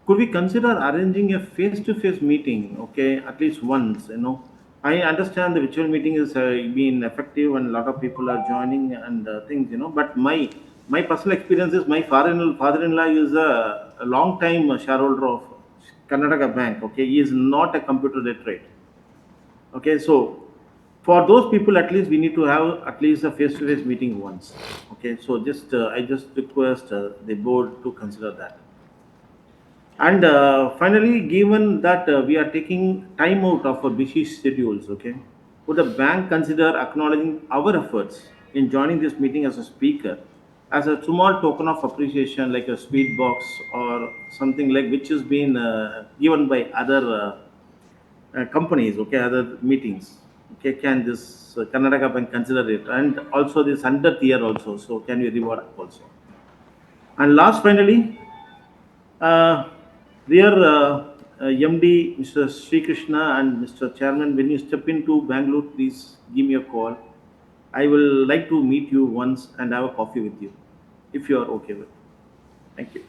could we consider arranging a face-to-face meeting? Okay, at least once. I understand the virtual meeting is being effective and a lot of people are joining and things. But my personal experience is my father-in-law is a long time shareholder of Karnataka Bank. Okay, he is not a computer literate. Okay, so for those people, at least we need to have at least a face-to-face meeting once. Okay, so just I just request the board to consider that. And finally, given that we are taking time out of our busy schedules, okay, would the bank consider acknowledging our efforts in joining this meeting as a speaker, as a small token of appreciation, like a speed box or something like which has been given by other companies, okay, other meetings, okay, can this Karnataka Bank consider it, and also this 100th year also, so can we reward also? And last, finally, uh, dear MD, Mr. Sri Krishna and Mr. Chairman, when you step into Bangalore, please give me a call. I will like to meet you once and have a coffee with you, if you are okay with it. Thank you.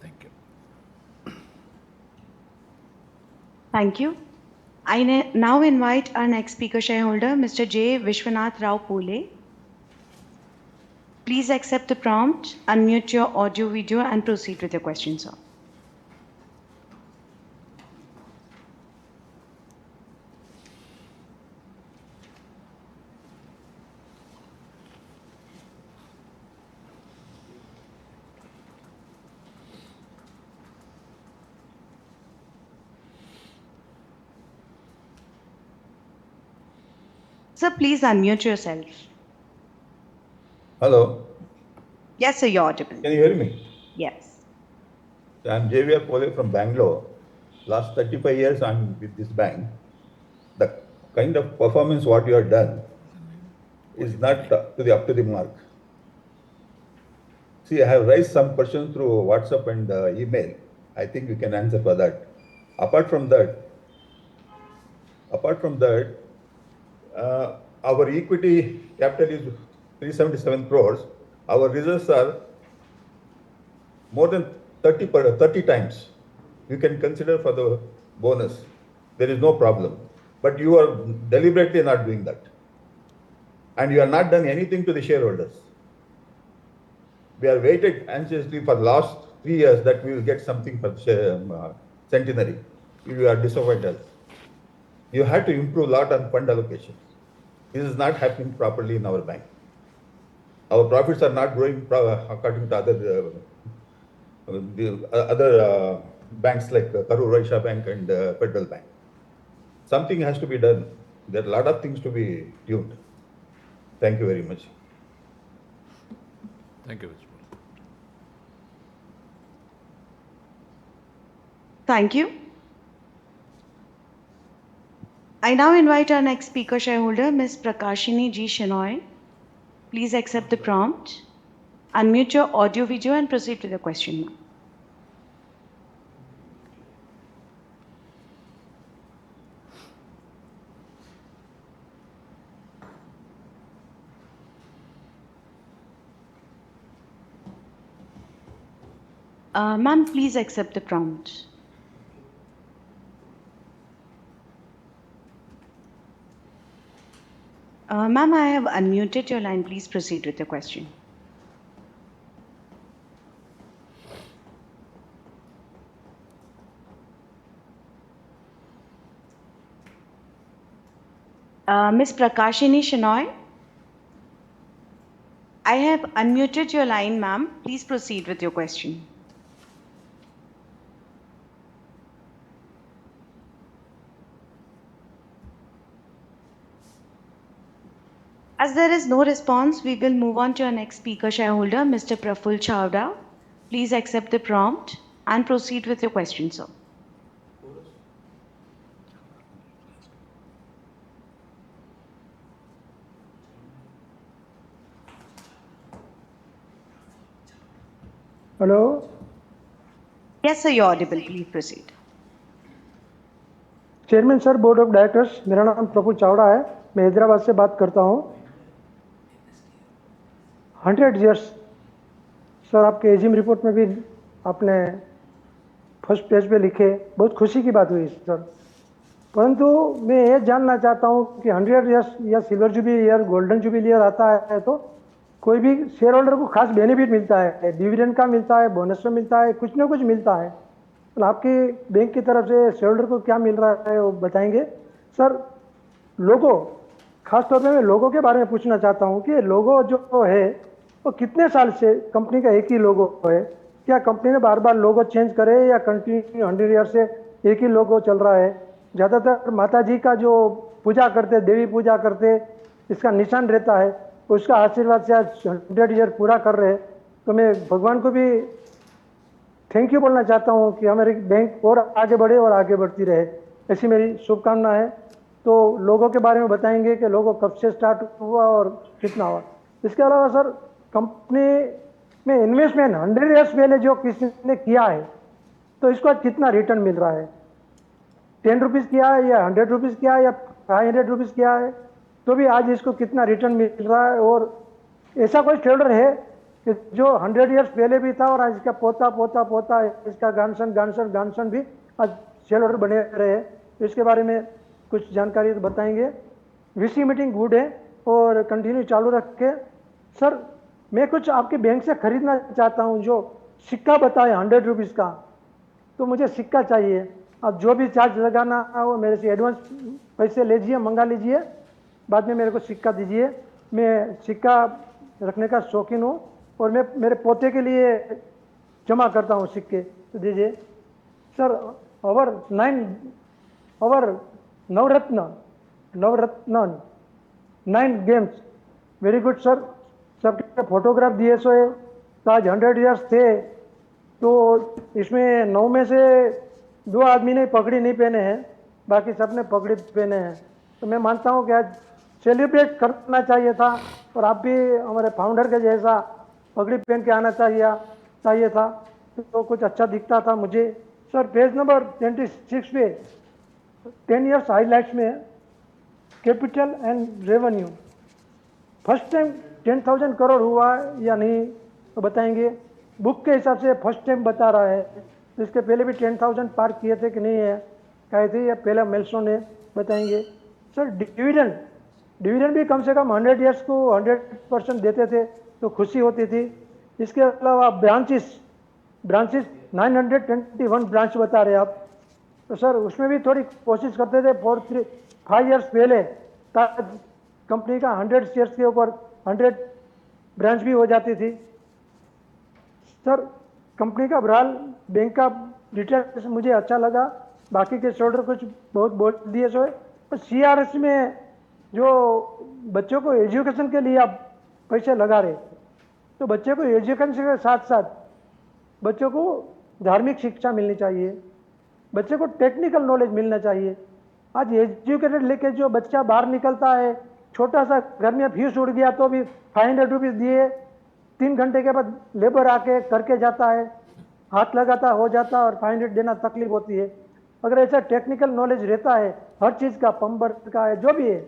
Thank you. Thank you. I now invite our next speaker shareholder, Mr. J. Vishwanath Rao Pole. Please accept the prompt, unmute your audio video, and proceed with your question, sir. Sir, please unmute yourself. Hello, Yes, sir, you're audible. can you hear me? Yes. I'm JVR Pole from Bangalore. Last 35 years I'm with this bank. The kind of performance what you have done is not up to the mark. See, I have raised some questions through WhatsApp and email. I think you can answer for that. Apart from that, our equity capital is 377 crores. Our reserves are more than 30 times. You can consider for the bonus. There is no problem. But you are deliberately not doing that. And you have not done anything to the shareholders. We have waited anxiously for the last 3 years that we will get something for centenary. You are disappointed. You had to improve a lot on fund allocations. This is not happening properly in our bank. Our profits are not growing according to other banks like Karur Vaishya Bank and Federal Bank. Something has to be done. There are a lot of things to be tuned. Thank you very much. Thank you, Mr. Pole. Thank you. I now invite our next speaker shareholder, Ms. Prakashini G. Shenoy. Please accept the prompt, unmute your audio video, and proceed with the question, ma'am. Ma'am, please accept the prompt. Ma'am, I have unmuted your line. Please proceed with the question. Ms. Prakashini Shenoy, I have unmuted your line, ma'am. Please proceed with your question. As there is no response, we will move on to our next speaker shareholder, Mr. Praful Chawda. Please accept the prompt and proceed with your question, sir. Hello Yes, sir, you're audible. Please proceed. Chairman sir, board of directors, मेरा नाम प्रफुल चावड़ा है, मैं हैदराबाद से बात करता हूँ। 100 years sir, आपके एजिम report में भी आपने फर्स्ट पेज पे लिखे, बहुत खुशी की बात हुई सर। परंतु मैं ये जानना चाहता हूँ कि 100 इयर्स या silver jubilee year, golden jubilee year आता है तो कोई भी शेयर होल्डर को खास बेनिफिट मिलता है, डिविडेंड का मिलता है, बोनस में मिलता है, कुछ ना कुछ मिलता है। तो आपकी बैंक की तरफ से शेयर होल्डर को क्या मिल रहा है वो बताएंगे सर। लोगो, खासतौर पे मैं लोगों के बारे में पूछना चाहता हूँ कि लोगो जो है वो कितने साल से कंपनी का एक ही लोगो है? क्या कंपनी ने बार बार लोगो चेंज करे या कंटिन्यू 100 ईयर से एक ही लोगो चल रहा है? ज़्यादातर माता जी का जो पूजा करते, देवी पूजा करते, इसका निशान रहता है, उसका आशीर्वाद से आज 100 ईयर पूरा कर रहे हैं। तो मैं भगवान को भी थैंक यू बोलना चाहता हूँ कि हमारी बैंक और आगे बढ़े और आगे बढ़ती रहे, ऐसी मेरी शुभकामना है। तो लोगों के बारे में बताएंगे कि लोगों कब से स्टार्ट हुआ और कितना हुआ। इसके अलावा सर, कंपनी में इन्वेस्टमेंट 100 ईयर्स पहले जो किसी ने किया है तो इसको आज कितना रिटर्न मिल रहा है? 10 रुपीज़ किया है या 100 रुपीज़ किया है या 500 रुपीज़ किया है, तो भी आज इसको कितना रिटर्न मिल रहा है? और ऐसा कोई शेयरहोल्डर है कि जो 100 ईयर्स पहले भी था और आज इसका पोता पोता पोता इसका गानसन भी आज शेयरहोल्डर बने रहे? इसके बारे में कुछ जानकारी बताएंगे। वीसी मीटिंग गुड है और कंटिन्यू चालू रखे सर। मैं कुछ आपके बैंक से खरीदना चाहता हूं, जो सिक्का बताए 100 रुपीज़ का, तो मुझे सिक्का चाहिए। आप जो भी चार्ज लगाना वो मेरे से एडवांस पैसे लीजिए, मंगा लीजिए, बाद में मेरे को सिक्का दीजिए। मैं सिक्का रखने का शौकीन हूँ और मैं मेरे पोते के लिए जमा करता हूँ सिक्के, तो दीजिए सर। और नवरत्न 9 गेम्स, वेरी गुड सर। सबके फोटोग्राफ दिए सो है, तो आज 100 ईयर्स थे तो इसमें 9 में से 2 आदमी ने पगड़ी नहीं पहने हैं, बाकी सब ने पगड़ी पहने हैं। तो मैं मानता हूँ कि आज सेलिब्रेट करना चाहिए था और आप भी हमारे फाउंडर के जैसा पगड़ी पहन के आना चाहिए था, तो कुछ अच्छा दिखता था मुझे सर। पेज नंबर 26 पे 10 ईयर्स हाईलाइट्स में capital and revenue first time 10,000 crore हुआ या नहीं तो बताएंगे। बुक के हिसाब से फर्स्ट टाइम बता रहा है, तो इसके पहले भी 10,000 पार किए थे कि नहीं है, कहे थे, या पहला मिलस्टोन है, बताएंगे सर। डिविडेंड भी कम से कम 100 ईयर्स को 100% देते थे तो खुशी होती थी। इसके अलावा ब्रांचेस 921 ब्रांच बता रहे आप, तो सर उसमें भी थोड़ी कोशिश करते थे 5 ईयर्स पहले कंपनी का 100 शेयर्स के ऊपर 100 ब्रांच भी हो जाती थी सर। कंपनी का बहरहाल बैंक का डिटेल्स मुझे अच्छा लगा, बाकी के शेयरहोल्डर कुछ बहुत बोल दिए सो है। पर सीआरएस में जो बच्चों को एजुकेशन के लिए आप पैसे लगा रहे, तो बच्चे को एजुकेशन के साथ साथ बच्चों को धार्मिक शिक्षा मिलनी चाहिए, बच्चे को टेक्निकल नॉलेज मिलना चाहिए। आज एजुकेटेड लेके जो बच्चा बाहर निकलता है, छोटा सा घर में फ्यूज उड़ गया तो भी 500 रुपीज़ दिए, 3 घंटे के बाद लेबर आके करके जाता है, हाथ लगाता हो जाता और 500 देना तकलीफ होती है। अगर ऐसा टेक्निकल नॉलेज रहता है हर चीज़ का, प्लम्बर का है, जो भी है,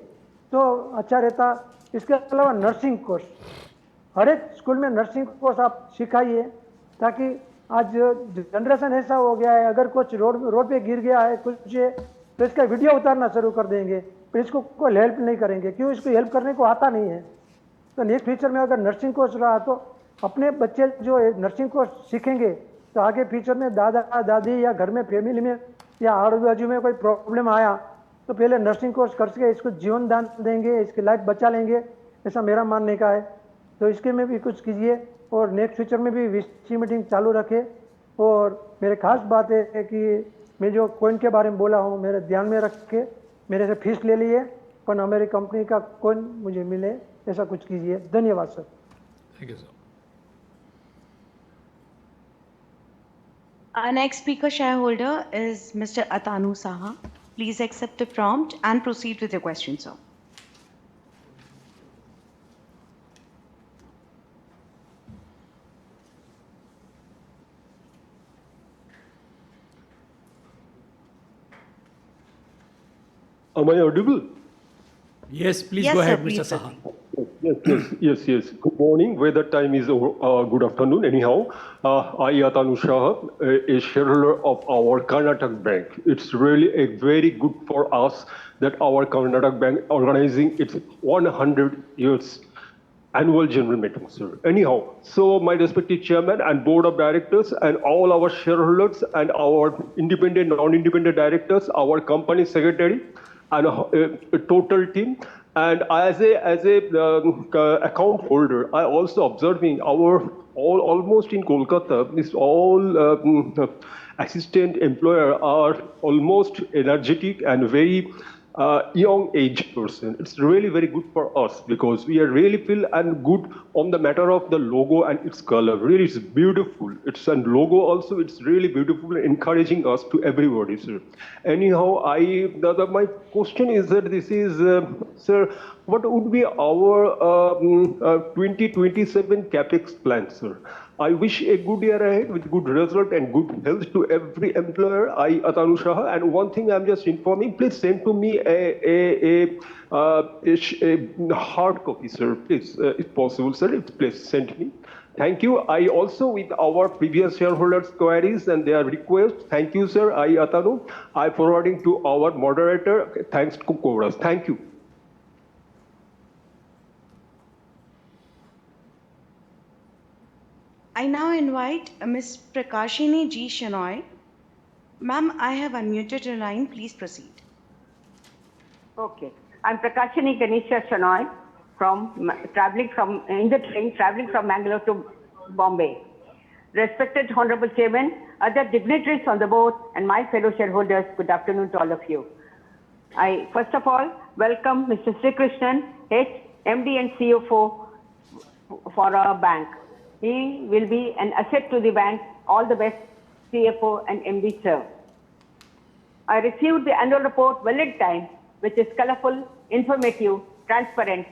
तो अच्छा रहता। इसके अलावा नर्सिंग कोर्स, हर एक स्कूल में नर्सिंग कोर्स आप सिखाइए, ताकि आज जनरेशन ऐसा हो गया है, अगर कुछ रोड पे गिर गया है कुछ है, तो इसका वीडियो उतारना शुरू कर देंगे, फिर इसको कोई हेल्प नहीं करेंगे, क्यों? इसको हेल्प करने को आता नहीं है। तो नेक्स्ट फ्यूचर में अगर नर्सिंग कोर्स रहा तो अपने बच्चे जो नर्सिंग कोर्स सीखेंगे तो आगे फ्यूचर में दादा दादी या घर में फैमिली में या आजू बाजू में कोई प्रॉब्लम आया तो पहले नर्सिंग कोर्स करके इसको जीवन दान देंगे, इसकी लाइफ बचा लेंगे, ऐसा मेरा मानने का है। तो इसके में भी कुछ कीजिए और नेक्स्ट फ्यूचर में भी वीसी मीटिंग चालू रखे। और मेरे खास बात है कि मैं जो कॉइन के बारे में बोला हूँ मेरे ध्यान में रखे, मेरे से फीस ले लिए पर हमारी कंपनी का कॉइन मुझे मिले, ऐसा कुछ कीजिए। धन्यवाद sir. Thank you, sir. Our next speaker shareholder is Mr. Atanu Saha. Please accept the prompt and proceed with your question, sir. Am I audible? Yes, please Yes, go sir, ahead, please Mr. Saha. Yes. Good morning. Whether time is good afternoon. Anyhow, I, Atanu Shah, a shareholder of our Karnataka Bank. It's really a very good for us that our Karnataka Bank organizing its 100 years annual general meeting, sir. Anyhow, so my respected chairman and board of directors and all our shareholders and our independent, non-independent directors, our company secretary, and a total team. And as a account holder, I also observing our almost in Kolkata, this all assistant employer are almost energetic and very young age person. It's really very good for us because we are really feel and good on the matter of the logo and its color. Really, it's beautiful. It's and logo also. It's really beautiful, encouraging us to everybody, sir. Anyhow, my question is that this is, sir, what would be our 2027 capex plan, sir? I wish a good year ahead with good result and good health to every employer. I, Atanu Shah, and one thing I'm just informing, please send to me a hard copy, sir. Please, if possible, sir, please send me. Thank you. I also, with our previous shareholders' queries and their requests, thank you, sir. I, Atanu, I forwarding to our moderator. Thanks to Koras. Thank you. I now invite Ms. Prakashini G. Shenoy. Ma'am, I have unmuted your line. Please proceed. Okay. I'm Prakashini Ganesha Shenoy traveling from Mangalore to Bombay. Respected Honorable Chairman, other dignitaries on the board, and my fellow shareholders, good afternoon to all of you. I first of all welcome Mr. Sri Krishnan, MD and CEO for our bank. He will be an asset to the bank. All the best, CFO and MD, sir. I received the annual report well in time, which is colorful, informative, transparent,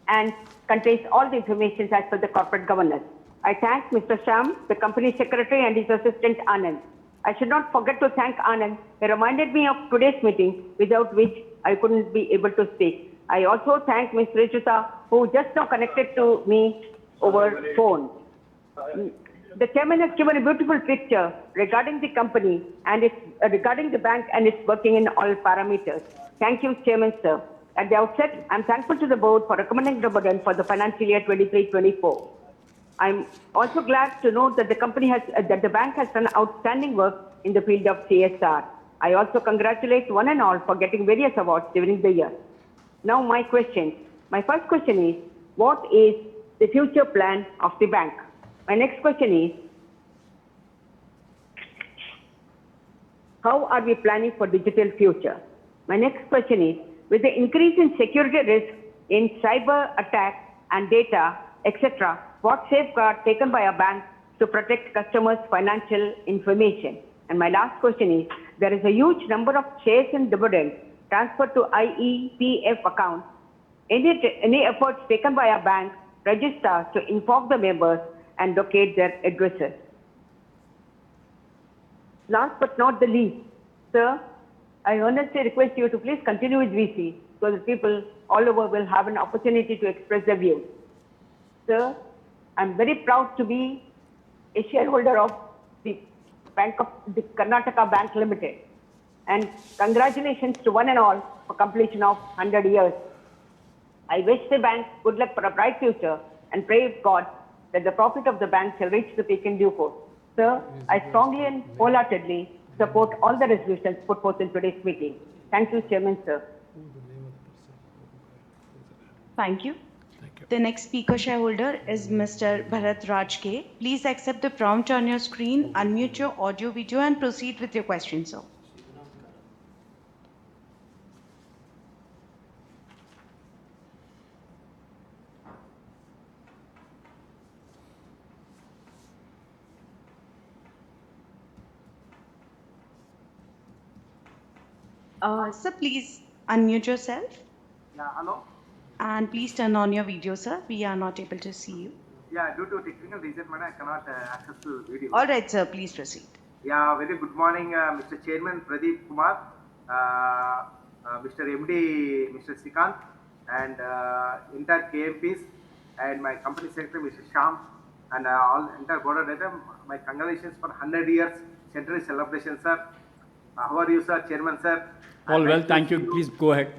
and contains all the information as per the corporate governance. I thank Mr. Sham, the company secretary, and his assistant Anand. I should not forget to thank Anand. He reminded me of today's meeting, without which I couldn't be able to speak. I also thank Ms. Rajita, who just now connected to me over phone. The chairman has given a beautiful picture regarding the company and regarding the bank and its working in all parameters. Thank you, Chairman, sir. At the outset, I'm thankful to the board for recommending dividend for the financial year 23-24. I'm also glad to note that the bank has done outstanding work in the field of CSR. I also congratulate one and all for getting various awards during the year. Now my questions. My first question is, what is the future plan of the bank? My next question is, how are we planning for digital future? My next question is, with the increase in security risk in cyber attack and data, etc., what safeguards taken by a bank to protect customers' financial information? And my last question is, there is a huge number of shares and dividends transferred to IEPF accounts. Any efforts taken by a bank register to inform the members and locate their addresses? Last but not the least, sir, I earnestly request you to please continue with VC so that people all over will have an opportunity to express their views. Sir, I'm very proud to be a shareholder of the Karnataka Bank Limited. And congratulations to one and all for completion of 100 years. I wish the bank good luck for a bright future and pray God that the profit of the bank shall reach the peak in due course. Sir, I strongly and wholeheartedly support all the resolutions put forth in today's meeting. Thank you, Chairman, sir. Thank you. The next speaker shareholder is Mr. Bharat Raj K. Please accept the prompt on your screen, unmute your audio video and proceed with your question, sir. Sir, please unmute yourself. Yeah, hello? And please turn on your video, sir. We are not able to see you. Yeah, due to technical reason, madam, I cannot access the video. All right, sir, please proceed. Yeah, very good morning, Mr. Chairman Pradeep Kumar, Mr. MD, Mr. Sikant, and entire KMPs, and my company secretary, Mr. Sham, and all entire board of directors. My congratulations for 100 years centenary celebration, sir. How are you, sir, Chairman, sir? All And well, nice to thank see you. Please go ahead.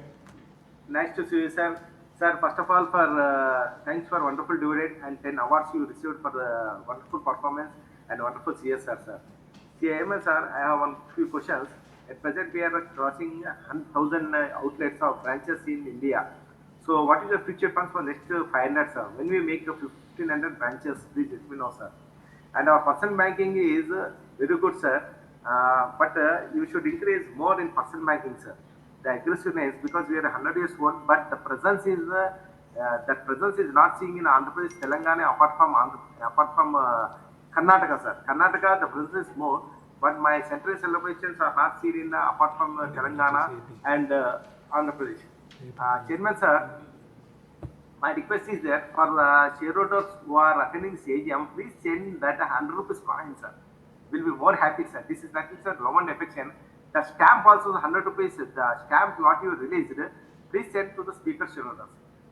Nice to see you, sir. Sir, first of all, for thanks for wonderful dividend and 10 awards you received for the wonderful performance and wonderful CSR, sir. CMS, sir, I have one few questions. At present, we are crossing 1,000 outlets of branches in India. So, what is the future plans for next 500, sir? When we make 1,500 branches, please let me know, sir. And our personal banking is very good, sir. But you should increase more in personal banking, sir. The aggressiveness, because we are 100 years old, but the presence is that presence is not seen in Andhra Pradesh, Telangana, apart from Karnataka, sir. Karnataka, the presence is more, but my central celebrations are not seen in apart from Telangana and Andhra Pradesh. Chairman, sir, my request is that for shareholders who are attending this AGM, please send that 100 rupees coin, sir. We'll be more happy, sir. This is nothing, sir, love and affection. The stamp also 100 rupees, the stamp what you released, please send to the speaker shareholders.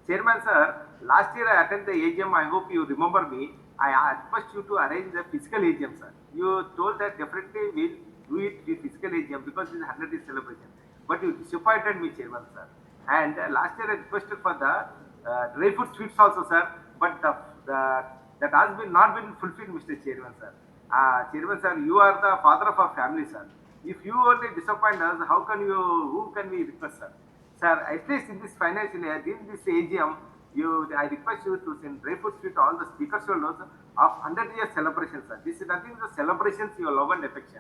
Chairman, sir, last year I attended the AGM, I hope you remember me. I request you to arrange the physical AGM, sir. You told that definitely we'll do it with physical AGM because this is 100 year celebration. But you disappointed me, Chairman, sir. And last year I requested for the dry fruit sweets also, sir. But that has been not been fulfilled, Mr. Chairman, sir. Chairman, sir, you are the father of our family, sir. If you only disappoint us, who can we request, sir? Sir, at least in this financial year, in this AGM, I request you to send dry fruit sweet to all the speaker holders of 100 year celebration, sir. This is nothing but celebrations, your love and affection.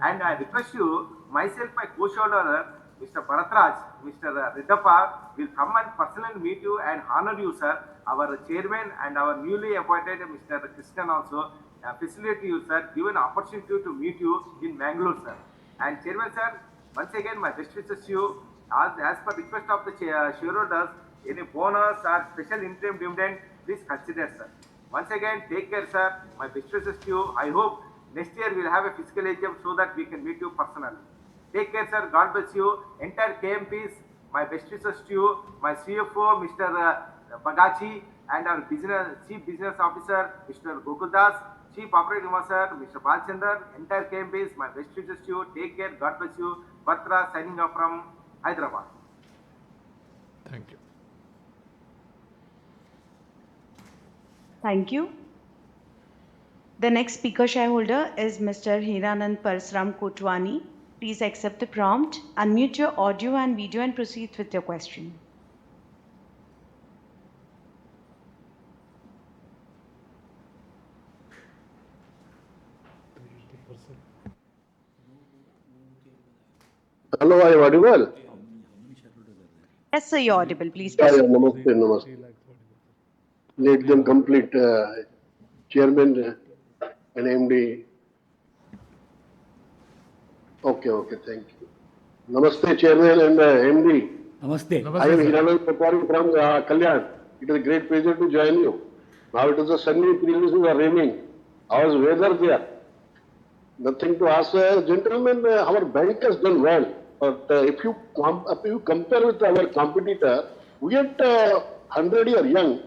And I request you, myself, my co-shareholder, Mr. Bharatraj, Mr. Riddappa, will come and personally meet you and honor you, sir. Our chairman and our newly appointed Mr. Krishnan also facilitate you, sir, give an opportunity to meet you in Mangalore, sir. And Chairman, sir, once again, my best wishes to you. As per request of the shareholders, any bonus or special interim dividend, please consider, sir. Once again, take care, sir. My best wishes to you. I hope next year we'll have a physical AGM so that we can meet you personally. Take care, sir. God bless you. Entire KMPs, my best wishes to you. My CFO, Mr. Bagachi, and our Chief Business Officer, Mr. Gokuldas, Chief Operating Officer, Mr. Balchandar, entire KMPs, my best wishes to you. Take care. God bless you. Batra signing off from Hyderabad. Thank you. Thank you. The next speaker shareholder is Mr. Hiranand Parsram Kotwani. Please accept the prompt, unmute your audio and video and proceed with your question. Hello, I am audible? Yes, sir, you're audible. Please Yeah, proceed. namaste, namaste. Let them complete, Chairman and MD. Okay, thank you. Namaste, Chairman and MD. Namaste. I am Hiranand Kotwani from Kalyan. It is a great pleasure to join you. Now it is a sunny, previously was raining. How is weather there? Nothing to ask, gentlemen. Our bank has done well, but if you compare with our competitor, we are 100 years young.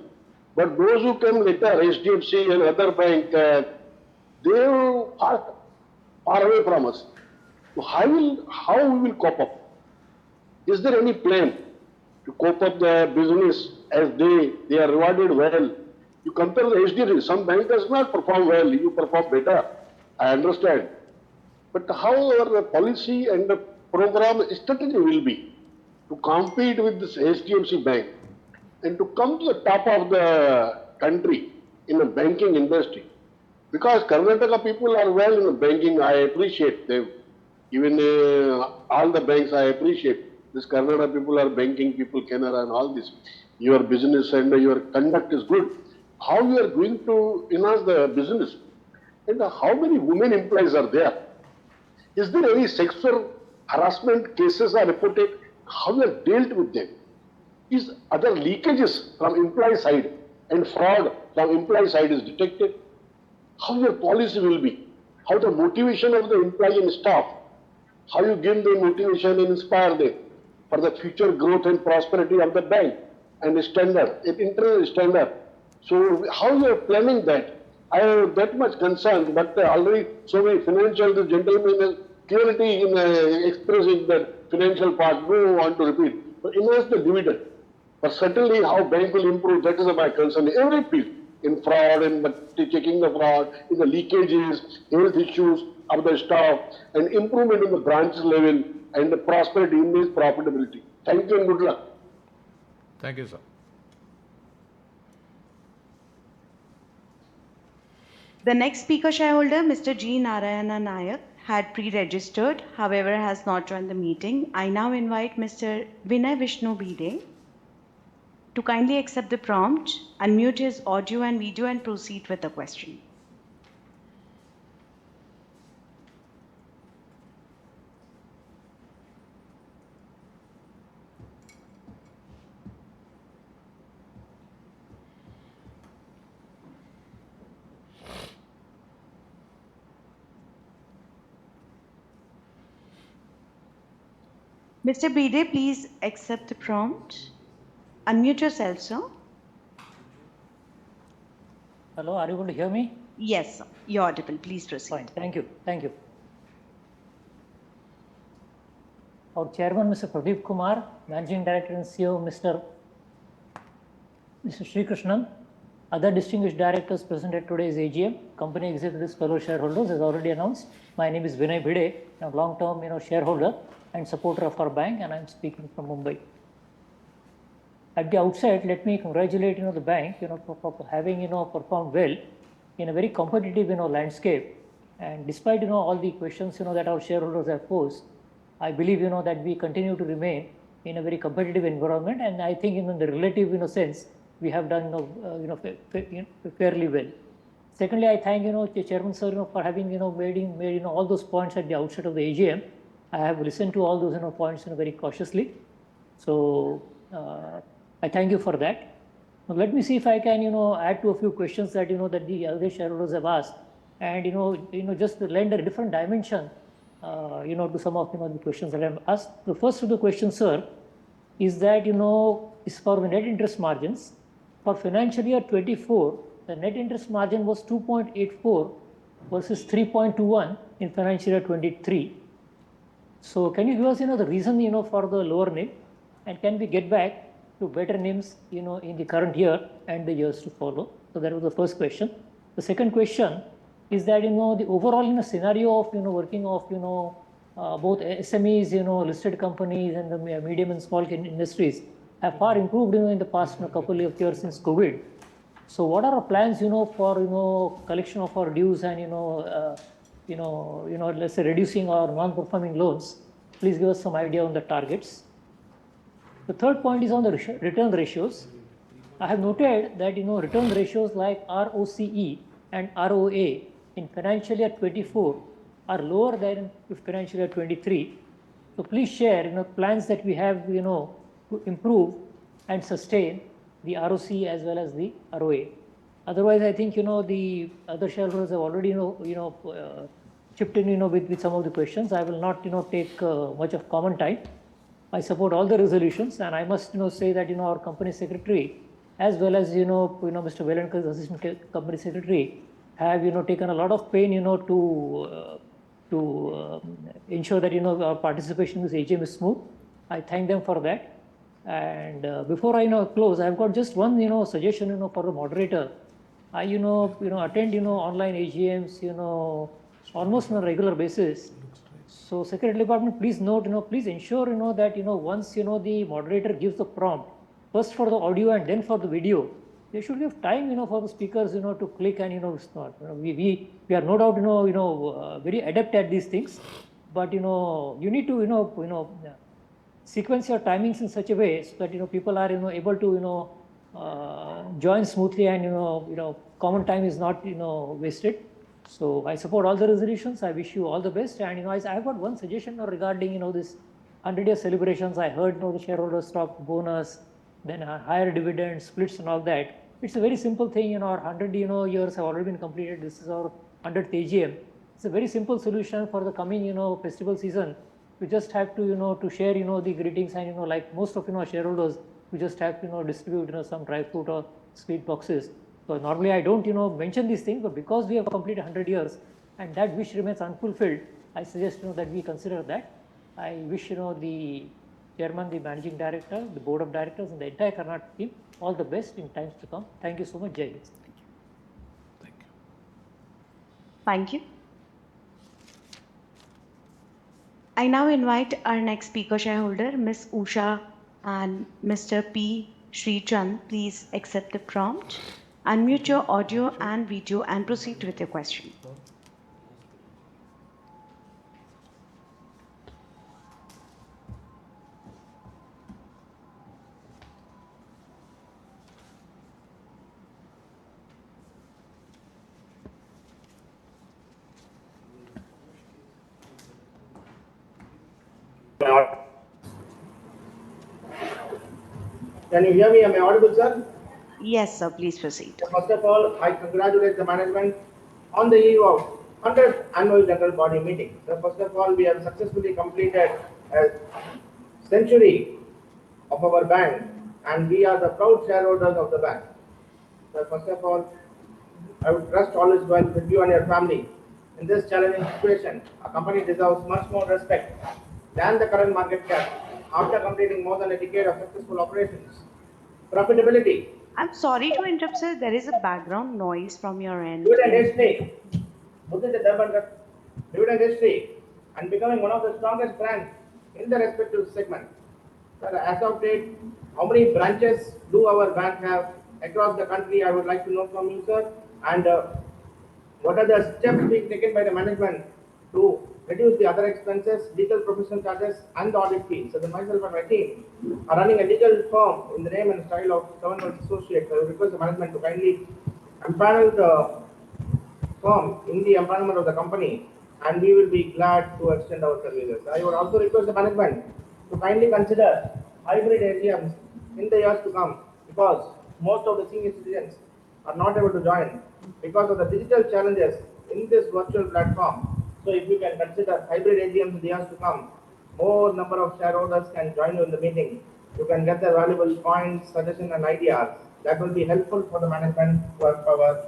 But those who came later, HDFC and other bank, they are far away from us. So how we will cope up? Is there any plan to cope up the business as they are rewarded well? You compare the HDFC, some bank does not perform well, you perform better. I understand. But how our policy and program strategy will be to compete with this HDFC Bank and to come to the top of the country in the banking industry. Because Karnataka people are well in the banking, I appreciate them. Even all the banks, I appreciate. This Karnataka people are banking people, Canara and all this. Your business and your conduct is good. How you are going to enhance the business? And how many women employees are there? Is there any sexual harassment cases are reported? How you are dealt with them? Is other leakages from employee side and fraud from employee side is detected? How your policy will be? How the motivation of the employee and staff? How you give them motivation and inspire them for the future growth and prosperity of the bank and the standard, internal standard. So how you are planning that? I am that much concerned, but already so many financial, the gentleman has clarity in expressing that financial part, no want to repeat. But invest the dividend. But certainly how bank will improve, that is my concern. Every field, in fraud, in checking the fraud, in the leakages, health issues of the staff, and improvement in the branch level, and the prosperity in this profitability. Thank you and good luck. Thank you, sir. The next speaker shareholder, Mr. G. Narayana Nayak, had pre-registered, however has not joined the meeting. I now invite Mr. Vinay Vishnu Bide to kindly accept the prompt, unmute his audio and video and proceed with the question. Mr. Bide, please accept the prompt. Unmute yourself, sir. Hello, are you able to hear me? Yes, sir. You're audible. Please proceed. Fine, thank you. Thank you. Our chairman, Mr. Pradeep Kumar, Managing Director and CEO, Mr. Sri Krishnan, other distinguished directors present at today's AGM, company executives, fellow shareholders, as already announced. My name is Vinay Bide, a long-term shareholder and supporter of our bank, and I'm speaking from Mumbai. At the outset, let me congratulate the bank for having performed well in a very competitive landscape. And despite all the questions that our shareholders have posed, I believe that we continue to remain in a very competitive environment, and I think in the relative sense we have done fairly well. Secondly, I thank the chairman sir for having made all those points at the outset of the AGM. I have listened to all those points very cautiously. So I thank you for that. Now, let me see if I can add to a few questions that that the other shareholders have asked, and just to lend a different dimension to some of the questions that I have asked. The first of the questions, sir, is that is for the net interest margins. For financial year 24, the net interest margin was 2.84 versus 3.21 in financial year 23. So can you give us the reason for the lower NIM, and can we get back to better NIMs in the current year and the years to follow? So that was the first question. The second question is that the overall scenario of working of both SMEs, listed companies, and the medium and small industries have far improved in the past couple of years since COVID. So what are our plans for collection of our dues and let's say reducing our non-performing loans? Please give us some idea on the targets. The third point is on the return ratios. I have noted that return ratios like ROCE and ROA in financial year 24 are lower than financial year 23. So please share plans that we have to improve and sustain the ROC as well as the ROA. Otherwise, I think the other shareholders have already chipped in with some of the questions. I will not take much of common time. I support all the resolutions, and I must say that our company secretary as well as Mr. Velankar's assistant company secretary have taken a lot of pain to ensure that our participation in this AGM is smooth. I thank them for that. And before I close, I've got just one suggestion for the moderator. I attend online AGMs almost on a regular basis. So Secretary Department, please note, please ensure, that, once, the moderator gives the prompt, first for the audio and then for the video, they should give time, for the speakers, to click and, start. We are no doubt, very adept at these things, but, you need to, sequence your timings in such a way so that, people are, able to, join smoothly and, common time is not, wasted. So I support all the resolutions. I wish you all the best. And, I've got one suggestion regarding, this 100-year celebrations. I heard, the shareholder stock bonus, then higher dividends, splits and all that. It's a very simple thing, our 100, years have already been completed. This is our 100th AGM. It's a very simple solution for the coming, festival season. We just have to, to share, the greetings and, like most of, shareholders, we just have to, distribute, some dry fruit or sweet boxes. So normally I don't, mention these things, but because we have completed 100 years and that wish remains unfulfilled, I suggest, that we consider that. I wish, the chairman, the managing director, the board of directors and the entire Karnataka team all the best in times to come. Thank you so much, Jai Hind. Thank you. I now invite our next speaker shareholder, Ms. Usha and Mr. P. Srichand. Please accept the prompt. Unmute your audio and video and proceed with your question. Can you hear me? Am I audible, sir? Yes, sir. Please proceed. First of all, I congratulate the management on the eve of 100th annual general body meeting. So first of all, we have successfully completed a century of our bank, and we are the proud shareholders of the bank. So first of all, I would trust all is well with you and your family. In this challenging situation, a company deserves much more respect than the current market cap after completing more than a decade of successful operations. Profitability. I'm sorry to interrupt, sir. There is a background noise from your end. Dividend history. Dividend history and becoming one of the strongest brands in the respective segment. Sir, as of date, how many branches do our bank have across the country? I would like to know from you, sir. And what are the steps being taken by the management to reduce the other expenses, legal professional charges, and the audit fees? So, myself and my team are running a legal firm in the name and style of Seven Associates. I would request the management to kindly empanel the firm in the empanelment of the company, and we will be glad to extend our services. I would also request the management to kindly consider hybrid AGMs in the years to come, because most of the senior citizens are not able to join because of the digital challenges in this virtual platform. So if you can consider hybrid AGMs in the years to come, more number of shareholders can join you in the meeting. You can get the valuable points, suggestions and ideas that will be helpful for the management to empower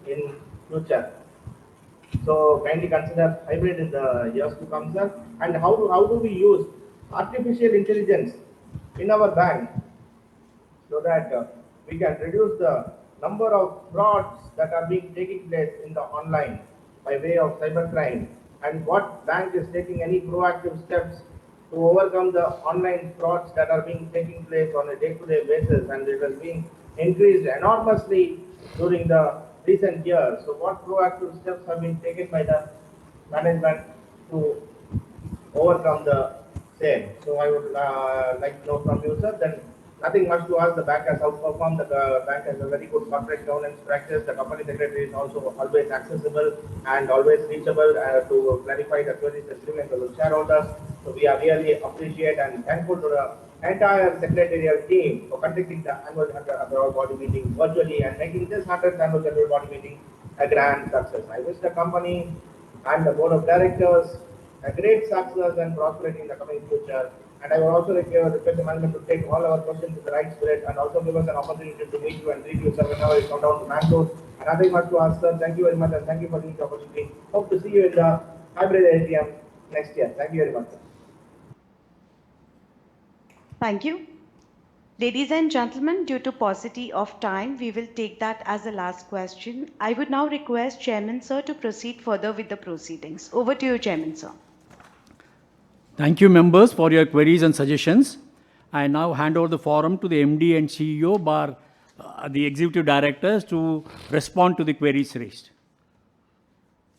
in future. So kindly consider hybrid in the years to come, sir. And how do we use artificial intelligence in our bank so that we can reduce the number of frauds that are being taking place in the online by way of cybercrime, and what bank is taking any proactive steps to overcome the online frauds that are being taking place on a day-to-day basis, and it has been increased enormously during the recent years. So what proactive steps have been taken by the management to overcome the same? So I would like to know from you, sir. Then nothing much to ask. The bank has outperformed. The bank has a very good corporate governance practice. The company secretary is also always accessible and always reachable to clarify the queries that remain to the shareholders. So we are really appreciate and thankful to the entire secretarial team for conducting the annual general body meeting virtually and making this 100th annual general body meeting a grand success. I wish the company and the board of directors a great success and prosperity in the coming future. And I will also request the management to take all our questions in the right spirit and also give us an opportunity to meet you and greet you, sir, whenever you come down to Mangalore. And nothing much to ask, sir. Thank you very much and thank you for the opportunity. Hope to see you in the hybrid AGM next year. Thank you very much, sir. Thank you. Ladies and gentlemen, due to paucity of time, we will take that as the last question. I would now request Chairman Sir to proceed further with the proceedings. Over to you, Chairman Sir. Thank you, members, for your queries and suggestions. I now hand over the forum to the MD and CEO, bar the executive directors, to respond to the queries raised.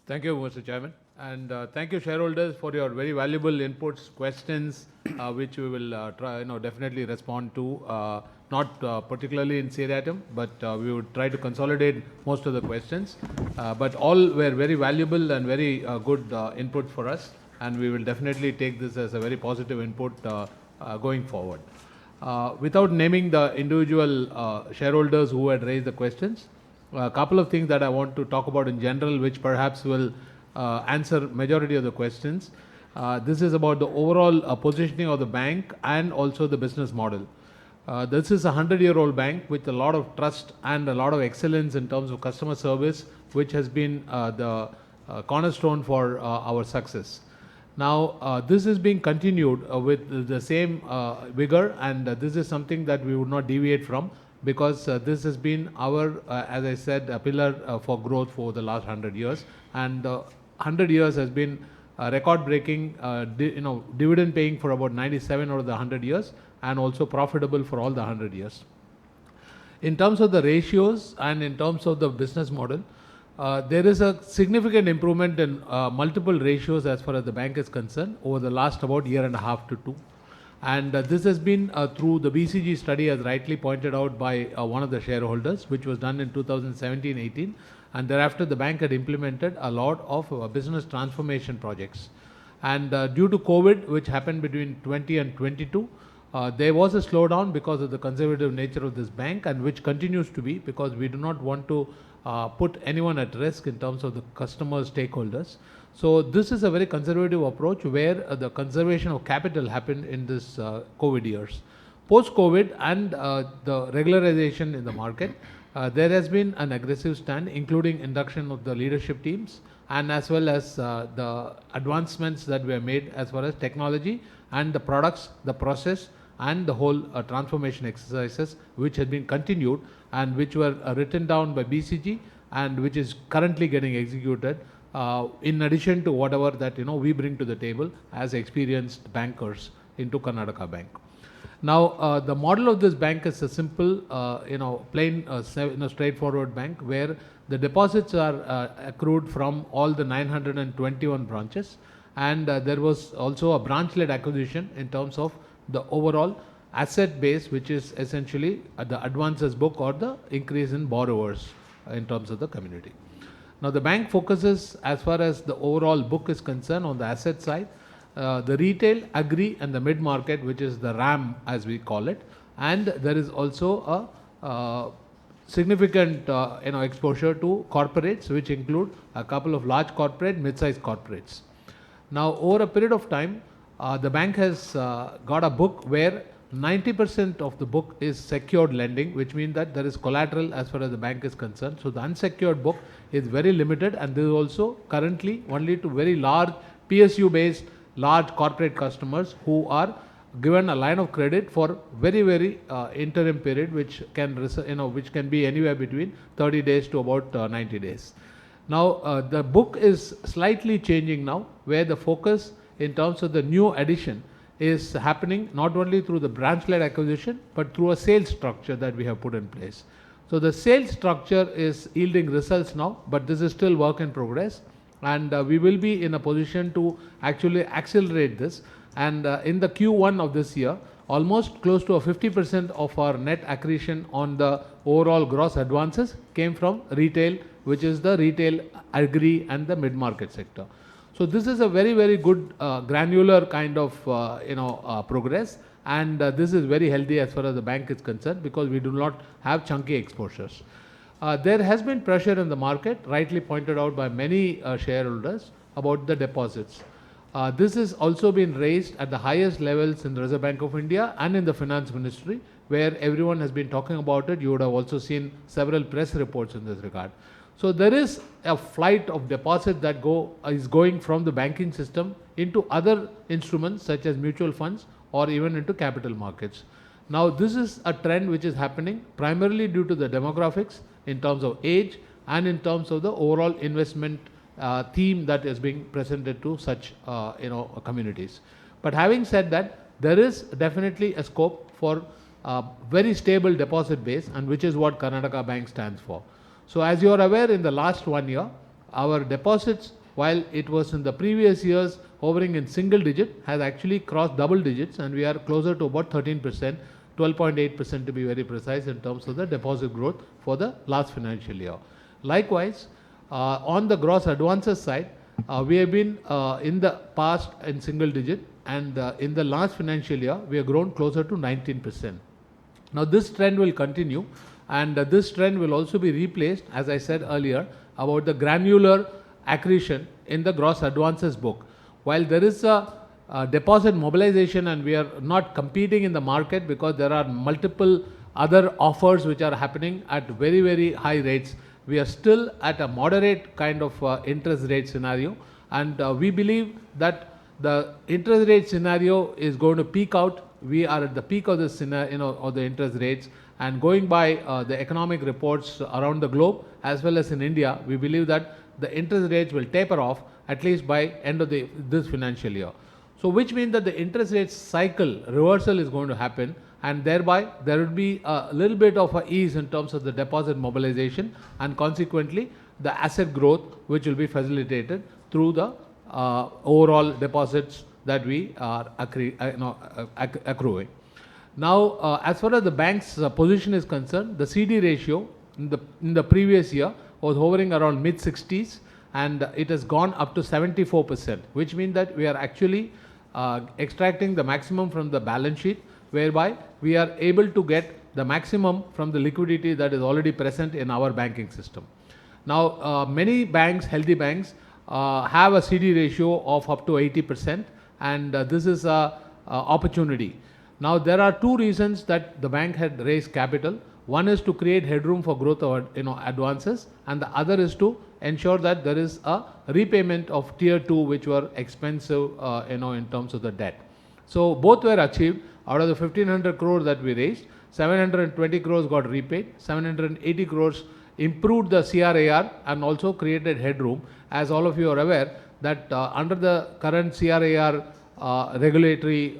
Thank you, Mr. Chairman. And thank you, shareholders, for your very valuable inputs, questions, which we will try, definitely respond to. Not particularly in seriatim, but we would try to consolidate most of the questions. But all were very valuable and very good input for us. And we will definitely take this as a very positive input going forward. Without naming the individual shareholders who had raised the questions, a couple of things that I want to talk about in general, which perhaps will answer majority of the questions. This is about the overall positioning of the bank and also the business model. This is a 100-year-old bank with a lot of trust and a lot of excellence in terms of customer service, which has been the cornerstone for our success. Now, this is being continued with the same vigor, and this is something that we would not deviate from, because this has been our, as I said, a pillar for growth for the last 100 years. And 100 years has been record-breaking, dividend paying for about 97 out of the 100 years, and also profitable for all the 100 years. In terms of the ratios and in terms of the business model, there is a significant improvement in multiple ratios as far as the bank is concerned over the last about year and a half to two. And this has been through the BCG study, as rightly pointed out by one of the shareholders, which was done in 2017-18. And thereafter, the bank had implemented a lot of business transformation projects. And due to COVID, which happened between 20 and 22, there was a slowdown because of the conservative nature of this bank, and which continues to be, because we do not want to put anyone at risk in terms of the customer stakeholders. So this is a very conservative approach, where the conservation of capital happened in this COVID years. Post-COVID and the regularization in the market, there has been an aggressive stand, including induction of the leadership teams, and as well as the advancements that were made as far as technology and the products, the process, and the whole transformation exercises, which had been continued and which were written down by BCG, and which is currently getting executed, in addition to whatever that we bring to the table as experienced bankers into Karnataka Bank. Now, the model of this bank is a simple, plain, straightforward bank, where the deposits are accrued from all the 921 branches, and there was also a branch-led acquisition in terms of the overall asset base, which is essentially the advances book or the increase in borrowers in terms of the community. Now, the bank focuses, as far as the overall book is concerned, on the asset side, the retail, agri, and the mid-market, which is the RAM as we call it, and there is also a significant exposure to corporates, which include a couple of large corporate, mid-sized corporates. Now, over a period of time, the bank has got a book where 90% of the book is secured lending, which means that there is collateral as far as the bank is concerned. So the unsecured book is very limited, and this is also currently only to very large PSU-based large corporate customers who are given a line of credit for very interim period, which can be anywhere between 30 days to about 90 days. Now, the book is slightly changing now, where the focus in terms of the new addition is happening not only through the branch-led acquisition, but through a sales structure that we have put in place. So the sales structure is yielding results now, but this is still work in progress, and we will be in a position to actually accelerate this. And in the Q1 of this year, almost close to a 50% of our net accretion on the overall gross advances came from retail, which is the retail, agri, and the mid-market sector. So this is a very good granular kind of progress, and this is very healthy as far as the bank is concerned, because we do not have chunky exposures. There has been pressure in the market, rightly pointed out by many shareholders, about the deposits. This has also been raised at the highest levels in the Reserve Bank of India and in the Finance Ministry, where everyone has been talking about it. You would have also seen several press reports in this regard. So there is a flight of deposit that is going from the banking system into other instruments such as mutual funds or even into capital markets. Now, this is a trend which is happening primarily due to the demographics in terms of age and in terms of the overall investment theme that is being presented to such communities. But having said that, there is definitely a scope for very stable deposit base, and which is what Karnataka Bank stands for. So as you are aware, in the last 1 year, our deposits, while it was in the previous years hovering in single digit, has actually crossed double digits, and we are closer to about 13%, 12.8% to be very precise, in terms of the deposit growth for the last financial year. Likewise, on the gross advances side, we have been in the past in single digit, and in the last financial year, we have grown closer to 19%. Now this trend will continue, and this trend will also be replaced, as I said earlier, about the granular accretion in the gross advances book. While there is a deposit mobilization and we are not competing in the market because there are multiple other offers which are happening at very, very high rates, we are still at a moderate kind of interest rate scenario, and we believe that the interest rate scenario is going to peak out. We are at the peak of the scenario, of the interest rates, and going by the economic reports around the globe as well as in India, we believe that the interest rates will taper off at least by end of this financial year. So which means that the interest rate cycle reversal is going to happen, and thereby there will be a little bit of a ease in terms of the deposit mobilization, and consequently the asset growth which will be facilitated through the overall deposits that we are accruing. Now, as far as the bank's position is concerned, the CD ratio in the previous year was hovering around mid-60s, and it has gone up to 74%, which means that we are actually extracting the maximum from the balance sheet, whereby we are able to get the maximum from the liquidity that is already present in our banking system. Now, many banks, healthy banks, have a CD ratio of up to 80%, and this is an opportunity. Now, there are two reasons that the bank had raised capital. One is to create headroom for growth of advances, and the other is to ensure that there is a repayment of tier 2, which were expensive in terms of the debt. So both were achieved. Out of the 1500 crores that we raised, 720 crores got repaid, 780 crores improved the CRAR and also created headroom. As all of you are aware that under the current CRAR regulatory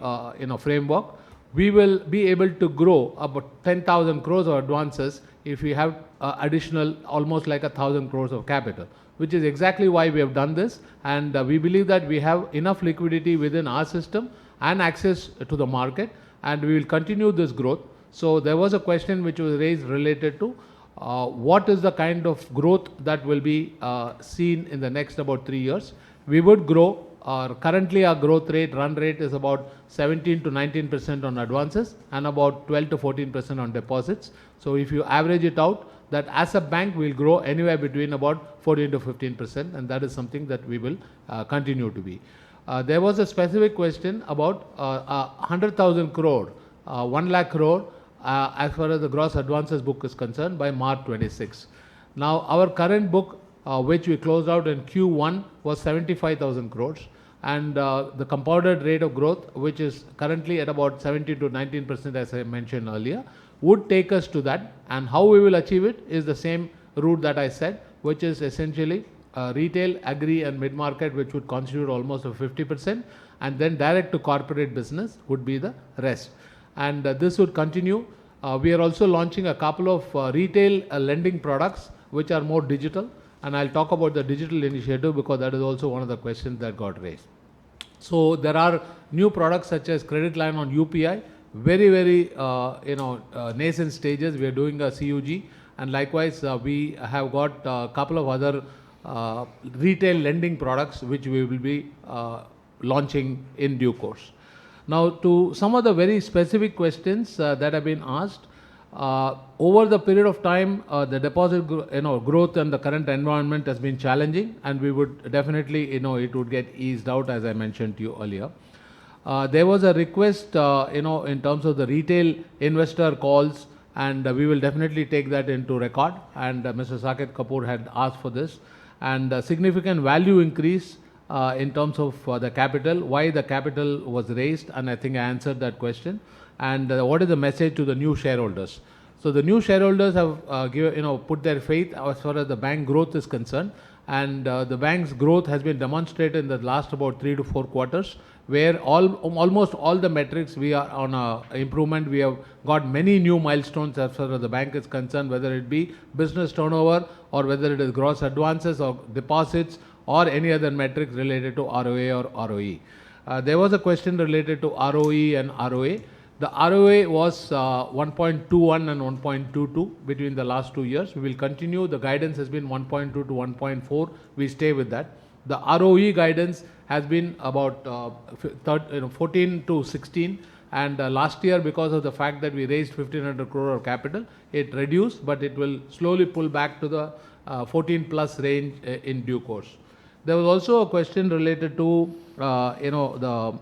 framework, we will be able to grow about 10,000 crores of advances if we have additional almost like 1,000 crores of capital, which is exactly why we have done this, and we believe that we have enough liquidity within our system and access to the market, and we will continue this growth. So there was a question which was raised related to what is the kind of growth that will be seen in the next about 3 years. We would grow. Currently our growth rate, run rate is about 17 to 19% on advances and about 12 to 14% on deposits. So if you average it out, that as a bank we will grow anywhere between about 14 to 15%, and that is something that we will continue to be. There was a specific question about 100,000 crore, 1 lakh crore as far as the gross advances book is concerned by March 26. Now our current book, which we closed out in Q1, was 75,000 crores, and the compounded rate of growth, which is currently at about 17 to 19%, as I mentioned earlier, would take us to that. And how we will achieve it is the same route that I said, which is essentially retail, agri and mid-market, which would constitute almost 50%, and then direct to corporate business would be the rest. And this would continue. We are also launching a couple of retail lending products which are more digital, and I'll talk about the digital initiative because that is also one of the questions that got raised. So there are new products such as credit line on UPI, very nascent stages. We are doing a CUG, and likewise we have got a couple of other retail lending products which we will be launching in due course. Now, to some of the very specific questions that have been asked, over the period of time, the deposit growth and the current environment has been challenging, and we would definitely, it would get eased out, as I mentioned to you earlier. There was a request, in terms of the retail investor calls, and we will definitely take that into record. And Mr. Saket Kapoor had asked for this, and significant value increase in terms of the capital, why the capital was raised, and I think I answered that question. And what is the message to the new shareholders? So the new shareholders have put their faith as far as the bank growth is concerned, and the bank's growth has been demonstrated in the last about 3 to 4 quarters, where almost all the metrics we are on a improvement. We have got many new milestones as far as the bank is concerned, whether it be business turnover or whether it is gross advances or deposits or any other metrics related to ROA or ROE. There was a question related to ROE and ROA. The ROA was 1.21 and 1.22 between the last 2 years. We will continue. The guidance has been 1.2 to 1.4. We stay with that. The ROE guidance has been about 14 to 16. And last year, because of the fact that we raised 1,500 crore of capital, it reduced, but it will slowly pull back to the 14 plus range in due course. There was also a question related to the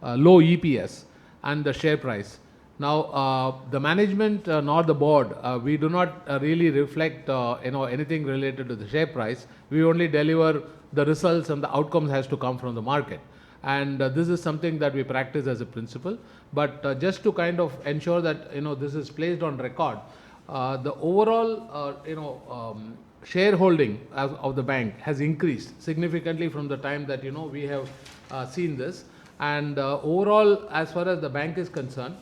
low EPS and the share price. Now, the management nor the board, we do not really reflect anything related to the share price. We only deliver the results, and the outcomes has to come from the market. And this is something that we practice as a principle. But just to kind of ensure that this is placed on record, the overall shareholding of the bank has increased significantly from the time that we have seen this. And overall, as far as the bank is concerned,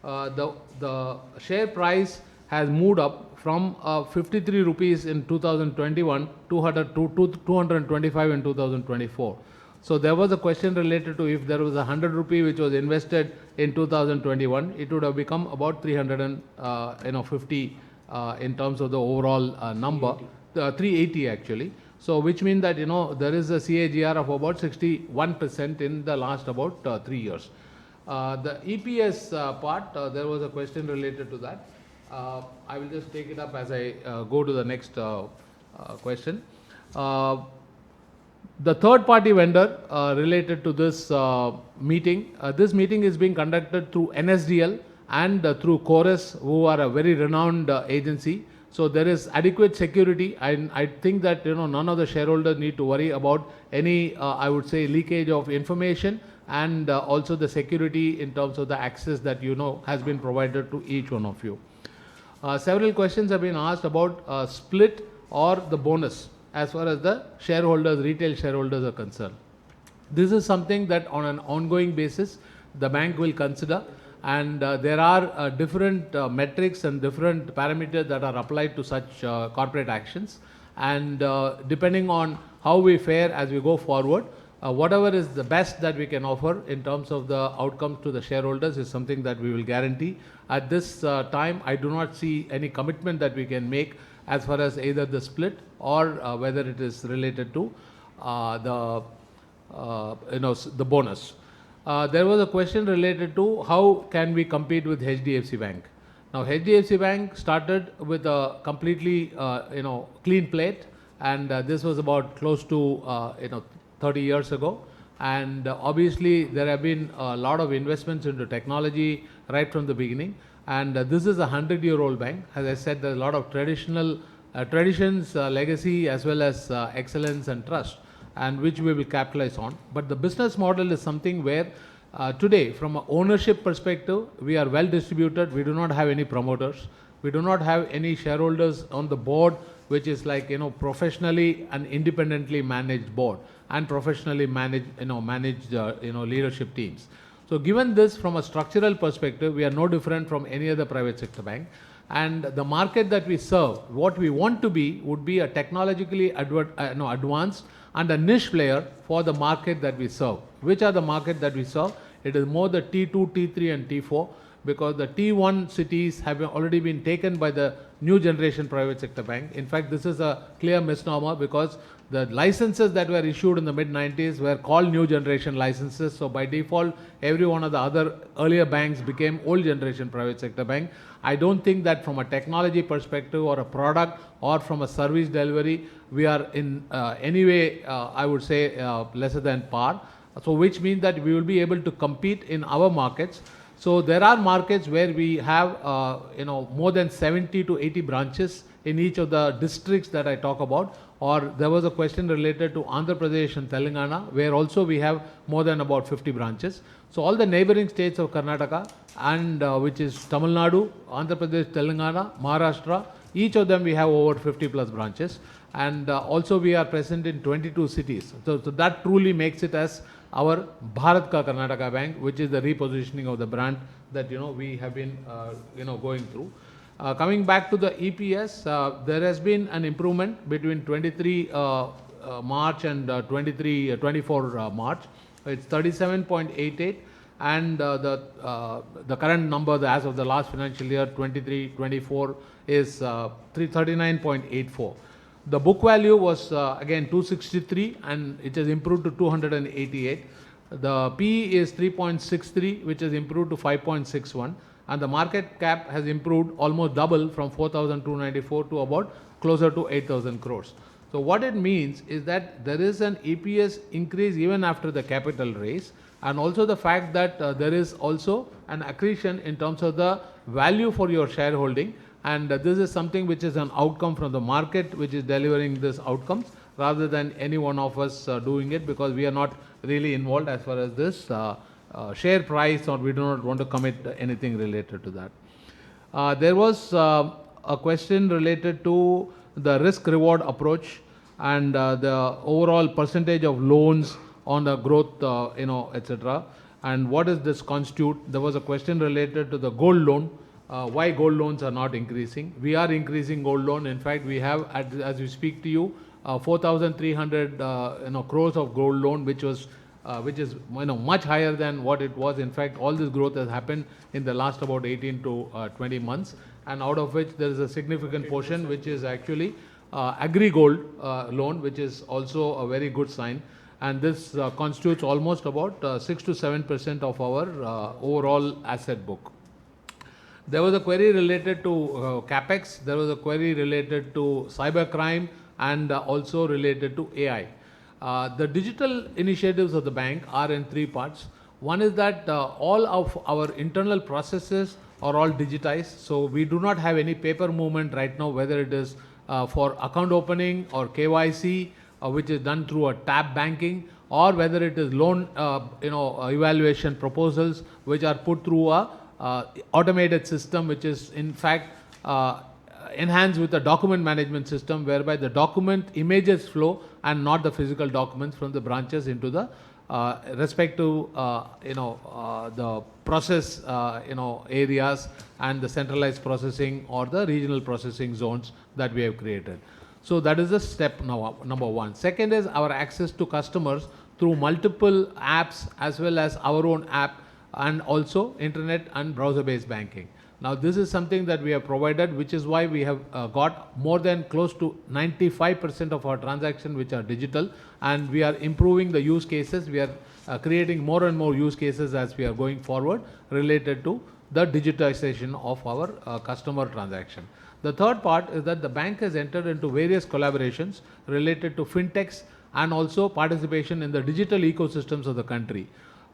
the share price has moved up from 53 rupees in 2021 to 225 in 2024. So there was a question related to if there was 100 rupee which was invested in 2021, it would have become about 350 in terms of the overall number, 380 actually. So which means that there is a CAGR of about 61% in the last about 3 years. The EPS part, there was a question related to that. I will just take it up as I go to the next question. The third party vendor related to this meeting is being conducted through NSDL and through Chorus, who are a very renowned agency. So there is adequate security, and I think that none of the shareholders need to worry about any I would say leakage of information, and also the security in terms of the access that has been provided to each one of you. Several questions have been asked about split or the bonus as far as the shareholders, retail shareholders are concerned. This is something that on an ongoing basis the bank will consider, and there are different metrics and different parameters that are applied to such corporate actions, and depending on how we fare as we go forward, whatever is the best that we can offer in terms of the outcomes to the shareholders is something that we will guarantee. At this time, I do not see any commitment that we can make as far as either the split or whether it is related to the bonus. There was a question related to how can we compete with HDFC Bank. Now, HDFC Bank started with a completely clean plate, and this was about close to 30 years ago. And obviously, there have been a lot of investments into technology right from the beginning. And this is a 100-year-old bank. As I said, there's a lot of traditions, legacy, as well as excellence and trust, and which we will capitalize on. But the business model is something where today, from an ownership perspective, we are well distributed. We do not have any promoters. We do not have any shareholders on the board, which is like professionally and independently managed board and professionally managed leadership teams. So given this, from a structural perspective, we are no different from any other private sector bank. And the market that we serve, what we want to be, would be a technologically advanced and a niche player for the market that we serve. Which are the market that we serve? It is more the T2, T3 and T4, because the T1 cities have already been taken by the new generation private sector bank. In fact, this is a clear misnomer, because the licenses that were issued in the mid-90s were called new generation licenses. So by default, every one of the other earlier banks became old generation private sector bank. I don't think that from a technology perspective or a product or from a service delivery, we are in any way, I would say, lesser than par. So which means that we will be able to compete in our markets. So there are markets where we have more than 70 to 80 branches in each of the districts that I talk about. Or there was a question related to Andhra Pradesh and Telangana, where also we have more than about 50 branches. So all the neighboring states of Karnataka, and which is Tamil Nadu, Andhra Pradesh, Telangana, Maharashtra, each of them we have over 50 plus branches. and also we are present in 22 cities. So that truly makes it as our Bharat Ka Karnataka Bank, which is the repositioning of the brand that we have been going through. Coming back to the EPS, there has been an improvement between 23 March and 24 March. It's 37.88, and the current number as of the last financial year 23-24 is 339.84. The book value was again 263, and it has improved to 288. The PE is 3.63, which has improved to 5.61, and the market cap has improved almost double from 4,294 to about closer to 8,000 crores. So what it means is that there is an EPS increase even after the capital raise, and also the fact that there is also an accretion in terms of the value for your shareholding, and this is something which is an outcome from the market which is delivering these outcomes rather than any one of us doing it, because we are not really involved as far as this share price, or we do not want to commit anything related to that. There was a question related to the risk reward approach and the overall percentage of loans on the growth, etc. And what does this constitute? There was a question related to the gold loan. Why gold loans are not increasing? We are increasing gold loan. In fact, we have, as we speak to you, 4,300 crores of gold loan, which is much higher than what it was. In fact, all this growth has happened in the last about 18 to 20 months, and out of which there is a significant portion which is actually agri gold loan, which is also a very good sign. And this constitutes almost about 6 to 7% of our overall asset book. There was a query related to CapEx. There was a query related to cybercrime, and also related to AI. The digital initiatives of the bank are in three parts. One is that all of our internal processes are all digitized. So we do not have any paper movement right now, whether it is for account opening or KYC, which is done through a tab banking, or whether it is loan evaluation proposals, which are put through a automated system, which is in fact enhanced with a document management system, whereby the document images flow and not the physical documents from the branches into the respective the process areas and the centralized processing or the regional processing zones that we have created. So that is the step number one. Second is our access to customers through multiple apps as well as our own app, and also internet and browser based banking. Now this is something that we have provided, which is why we have got more than close to 95% of our transactions which are digital, and we are improving the use cases. We are creating more and more use cases as we are going forward related to the digitization of our customer transaction. The third part is that the bank has entered into various collaborations related to fintechs and also participation in the digital ecosystems of the country.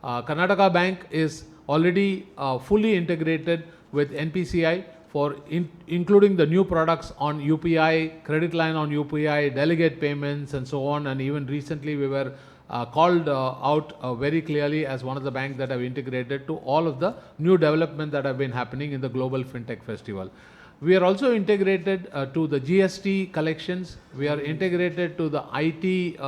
Karnataka Bank is already fully integrated with NPCI for including the new products on UPI, credit line on UPI, delegate payments, and so on. And even recently we were called out very clearly as one of the banks that have integrated to all of the new development that have been happening in the Global FinTech Festival. We are also integrated to the GST collections. We are integrated to the IT,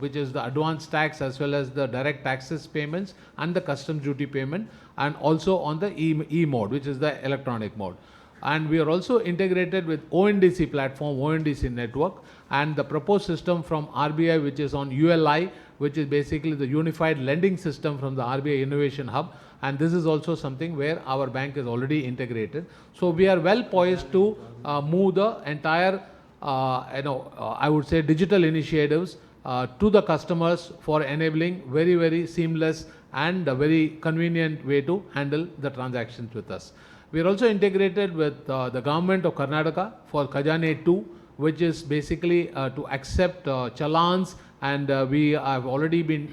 which is the advanced tax as well as the direct taxes payments and the customs duty payment, and also on the E mode, which is the electronic mode. And we are also integrated with ONDC platform, ONDC network, and the proposed system from RBI, which is on ULI, which is basically the unified lending system from the RBI Innovation Hub. And this is also something where our bank is already integrated. So we are well poised to move the entire, I would say, digital initiatives to the customers for enabling very, very seamless and a very convenient way to handle the transactions with us. We are also integrated with the government of Karnataka for Khajane 2, which is basically to accept challans, and we have already been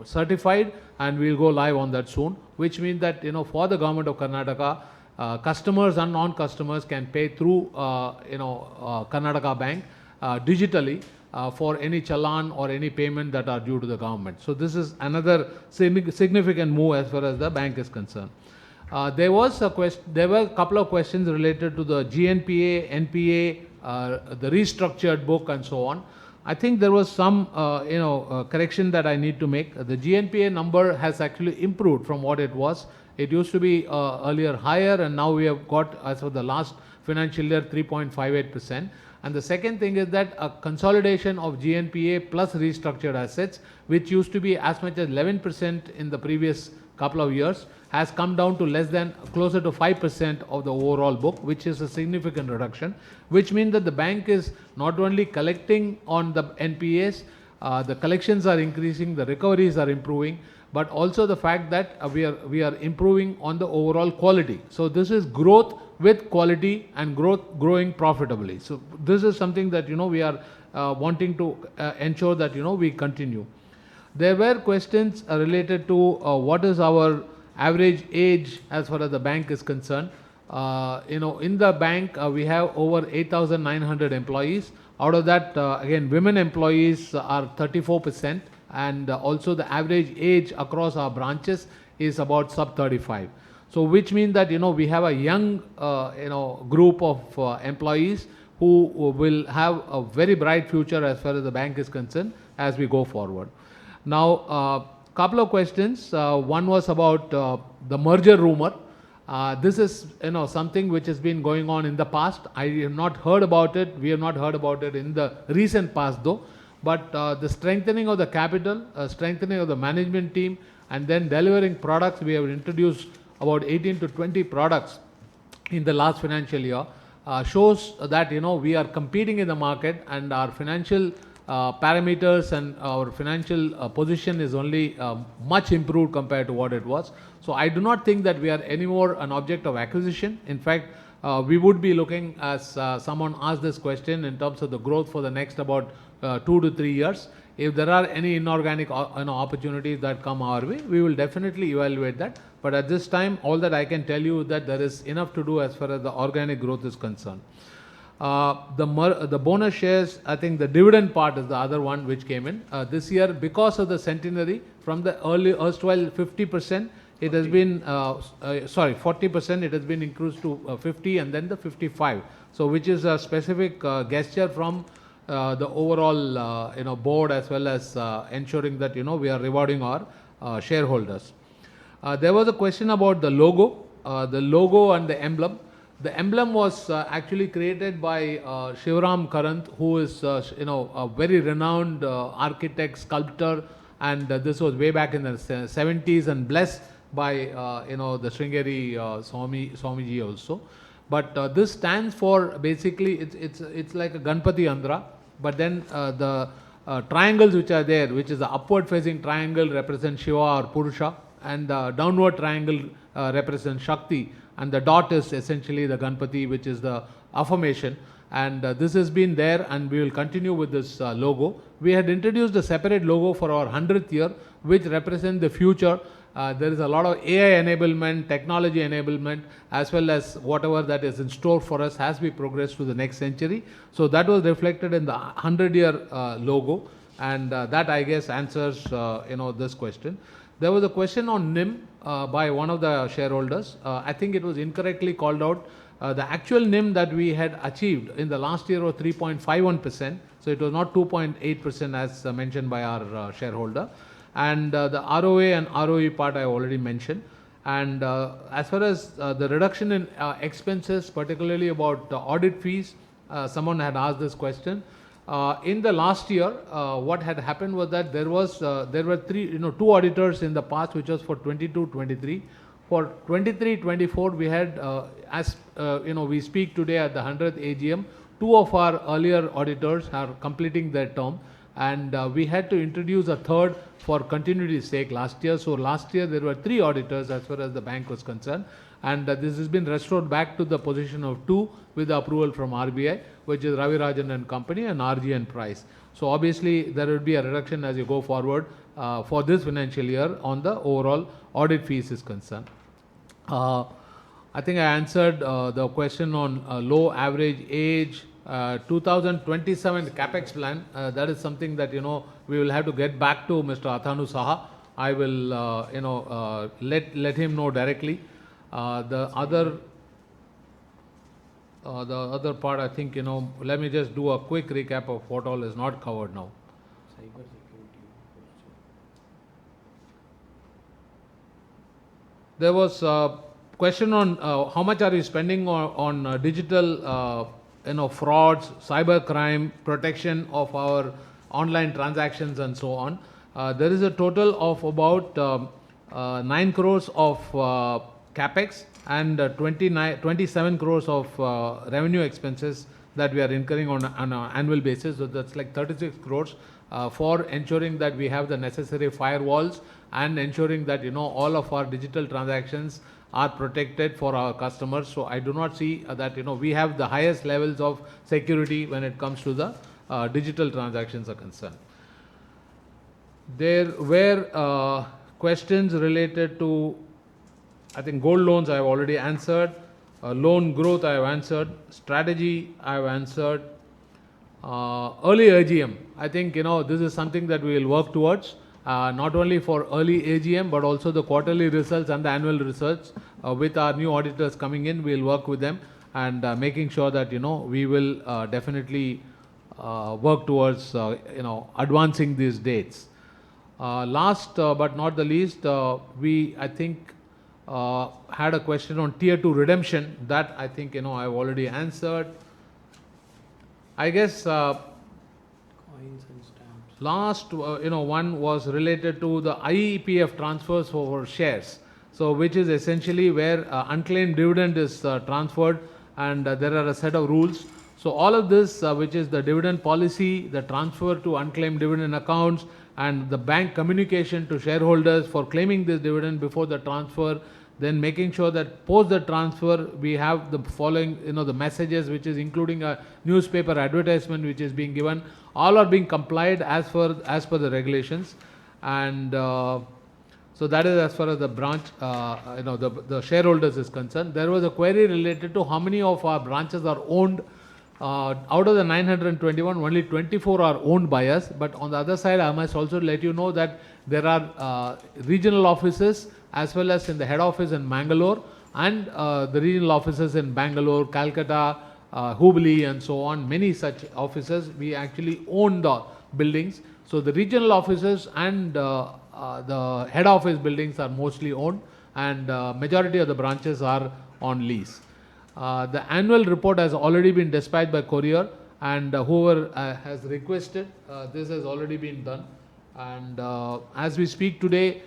certified, and we will go live on that soon, which means that for the government of Karnataka, customers and non-customers can pay through Karnataka Bank digitally for any challan or any payment that are due to the government. So this is another significant move as far as the bank is concerned. There were a couple of questions related to the GNPA, NPA the restructured book and so on. I think there was some correction that I need to make. The GNPA number has actually improved from what it was. It used to be earlier higher, and now we have got, as of the last financial year, 3.58%. And the second thing is that a consolidation of GNPA plus restructured assets, which used to be as much as 11% in the previous couple of years, has come down to less than closer to 5% of the overall book, which is a significant reduction, which means that the bank is not only collecting on the NPAs, the collections are increasing, the recoveries are improving, but also the fact that we are improving on the overall quality. So this is growth with quality and growing profitably. So this is something that we are wanting to ensure that we continue. There were questions related to what is our average age as far as the bank is concerned. In the bank we have over 8,900 employees. Out of that, again, women employees are 34%, and also the average age across our branches is about sub 35. So which means that we have a young group of employees who will have a very bright future as far as the bank is concerned as we go forward. Now, couple of questions. One was about the merger rumor. This is something which has been going on in the past. I have not heard about it. We have not heard about it in the recent past though. But the strengthening of the capital, strengthening of the management team, and then delivering products. We have introduced about 18 to 20 products in the last financial year. Shows that we are competing in the market, and our financial parameters and our financial position is only much improved compared to what it was. So I do not think that we are anymore an object of acquisition. In fact, we would be looking, as someone asked this question, in terms of the growth for the next about 2 to 3 years. If there are any inorganic opportunities that come our way, we will definitely evaluate that. But at this time, all that I can tell you is that there is enough to do as far as the organic growth is concerned. The bonus shares, I think the dividend part is the other one which came in. This year, because of the centenary, from the early erstwhile 50%, it has been, 40%, it has been increased to 50 and then the 55. So which is a specific gesture from the overall board, as well as ensuring that we are rewarding our shareholders. There was a question about the logo and the emblem. The emblem was actually created by Shivram Karant, who is a very renowned architect, sculptor, and this was way back in the 70s and blessed by the Sringeri Swamiji also. But this stands for, basically it's like a Ganpati Andhra, but then the triangles which are there, which is the upward facing triangle, represents Shiva or Purusha, and the downward triangle represents Shakti, and the dot is essentially the Ganpati, which is the affirmation. And this has been there, and we will continue with this logo. We had introduced a separate logo for our 100th year, which represents the future. There is a lot of AI enablement, technology enablement, as well as whatever that is in store for us as we progress to the next century. So that was reflected in the 100-year logo, and that, I guess, answers this question. There was a question on NIM by one of the shareholders. I think it was incorrectly called out. The actual NIM that we had achieved in the last year was 3.51%. So it was not 2.8% as mentioned by our shareholder. And the ROA and ROE part I already mentioned. And as far as the reduction in expenses, particularly about audit fees, someone had asked this question. In the last year, what had happened was that there were two auditors in the past, which was for 22-23. For 23-24, we had, we speak today at the 100th AGM, two of our earlier auditors are completing their term, and we had to introduce a third for continuity's sake last year. So last year there were 3 auditors as far as the bank was concerned, and this has been restored back to the position of 2 with the approval from RBI, which is Ravi Rajan and Company and RG and Price. So obviously there will be a reduction as you go forward for this financial year on the overall audit fees is concerned. I think I answered the question on low average age. 2027 capex plan, that is something that we will have to get back to Mr. Athanu Saha. I will let him know directly. The other the other part, I think, let me just do a quick recap of what all is not covered now. There was a question on how much are you spending on digital, frauds, cyber crime, protection of our online transactions and so on. There is a total of about 9 crores of capex and 27 crores of revenue expenses that we are incurring on an annual basis. So that's like 36 crores for ensuring that we have the necessary firewalls and ensuring that all of our digital transactions are protected for our customers. So I do not see that we have the highest levels of security when it comes to the digital transactions are concerned. There were questions related to, I think, gold loans I have already answered, loan growth I have answered, strategy I have answered, early AGM. I think this is something that we will work towards, not only for early AGM but also the quarterly results and the annual results. With our new auditors coming in, we will work with them and making sure that we will definitely work towards advancing these dates. Last but not the least, we I think had a question on tier 2 redemption. That I think I have already answered. I guess Coins and stamps. last one was related to the IEPF transfers for shares. So which is essentially where unclaimed dividend is transferred, and there are a set of rules. So all of this, which is the dividend policy, the transfer to unclaimed dividend accounts, and the bank communication to shareholders for claiming this dividend before the transfer, then making sure that post the transfer we have the following, the messages, which is including a newspaper advertisement which is being given, all are being complied as per the regulations. And so that is as far as the branch, the shareholders is concerned. There was a query related to how many of our branches are owned. Out of the 921, only 24 are owned by us. But on the other side, I must also let you know that there are regional offices as well as in the head office in Mangalore, and the regional offices in Bangalore, Calcutta, Hubli and so on. Many such offices, we actually own the buildings. So the regional offices and the head office buildings are mostly owned, and majority of the branches are on lease. The annual report has already been dispatched by courier, and whoever has requested, this has already been done. And as we speak today,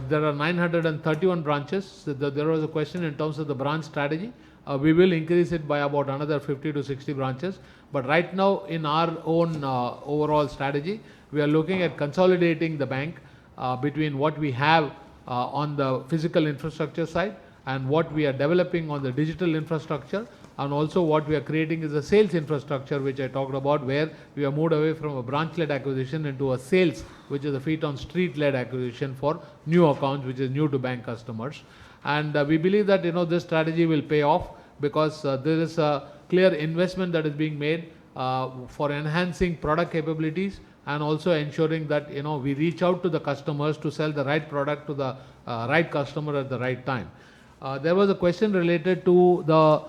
there are 931 branches. So there was a question in terms of the branch strategy. We will increase it by about another 50 to 60 branches. But right now, in our own overall strategy, we are looking at consolidating the bank between what we have on the physical infrastructure side and what we are developing on the digital infrastructure, and also what we are creating is a sales infrastructure, which I talked about, where we have moved away from a branch-led acquisition into a sales, which is a feet on street-led acquisition for new accounts, which is new to bank customers. And we believe that this strategy will pay off, because there is a clear investment that is being made for enhancing product capabilities, and also ensuring that we reach out to the customers to sell the right product to the right customer at the right time. There was a question related to the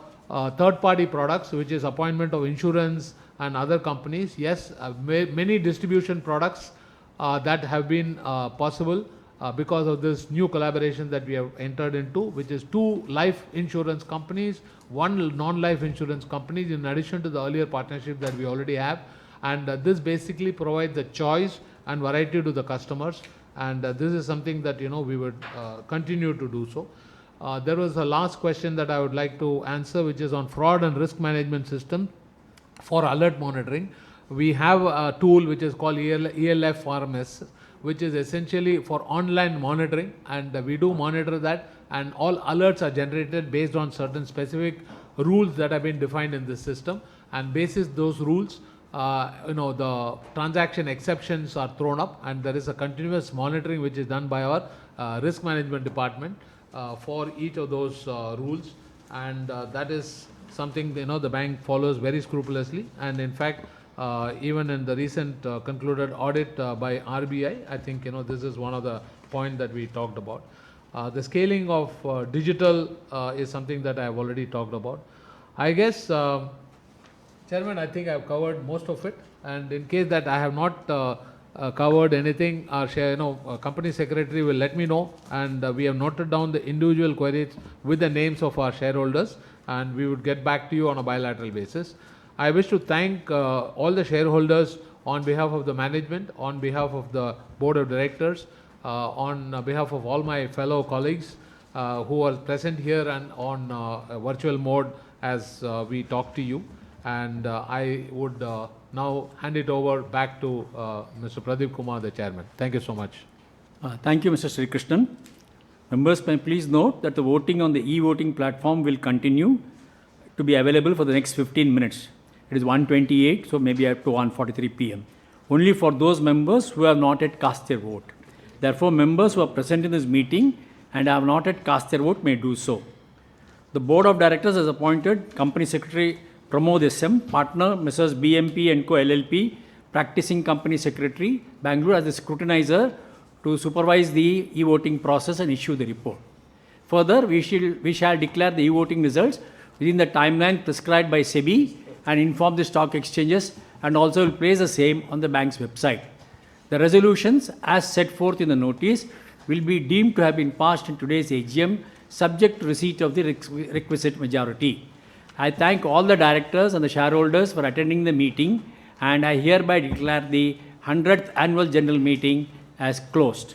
third-party products, which is appointment of insurance and other companies. Yes, many distribution products that have been possible because of this new collaboration that we have entered into, which is 2 life insurance companies, 1 non-life insurance company, in addition to the earlier partnership that we already have. And this basically provides the choice and variety to the customers, and this is something that we would continue to do so. There was a last question that I would like to answer, which is on fraud and risk management system for alert monitoring. We have a tool which is called ELF RMS, which is essentially for online monitoring, and we do monitor that, and all alerts are generated based on certain specific rules that have been defined in the system, and basis those rules, the transaction exceptions are thrown up, and there is a continuous monitoring which is done by our risk management department for each of those rules, and that is something the bank follows very scrupulously. And in fact, even in the recent concluded audit by RBI, I think this is one of the points that we talked about. The scaling of digital is something that I have already talked about. I guess, Chairman, I think I've covered most of it. And in case that I have not covered anything, our company secretary will let me know. And we have noted down the individual queries with the names of our shareholders, and we would get back to you on a bilateral basis. I wish to thank all the shareholders on behalf of the management, on behalf of the board of directors, on behalf of all my fellow colleagues who are present here and on a virtual mode as we talk to you. And I would now hand it over back to Mr. Pradeep Kumar, the chairman. Thank you so much. Thank you, Mr. Sri Krishnan. Members may please note that the voting on the e-voting platform will continue to be available for the next 15 minutes. It is 1:28, so maybe up to 1:43 p.m. Only for those members who have not yet cast their vote. Therefore, members who are present in this meeting and have not yet cast their vote may do so. The Board of Directors has appointed Company Secretary Pramod SM, partner Mrs. BMP & Co. LLP, practicing Company Secretary, Bangalore, as the scrutinizer to supervise the e-voting process and issue the report. Further, we shall declare the e-voting results within the timeline prescribed by SEBI and inform the stock exchanges, and also will place the same on the bank's website. The resolutions, as set forth in the notice, will be deemed to have been passed in today's AGM, subject to receipt of the requisite majority. I thank all the directors and the shareholders for attending the meeting, and I hereby declare the 100th Annual General Meeting as closed.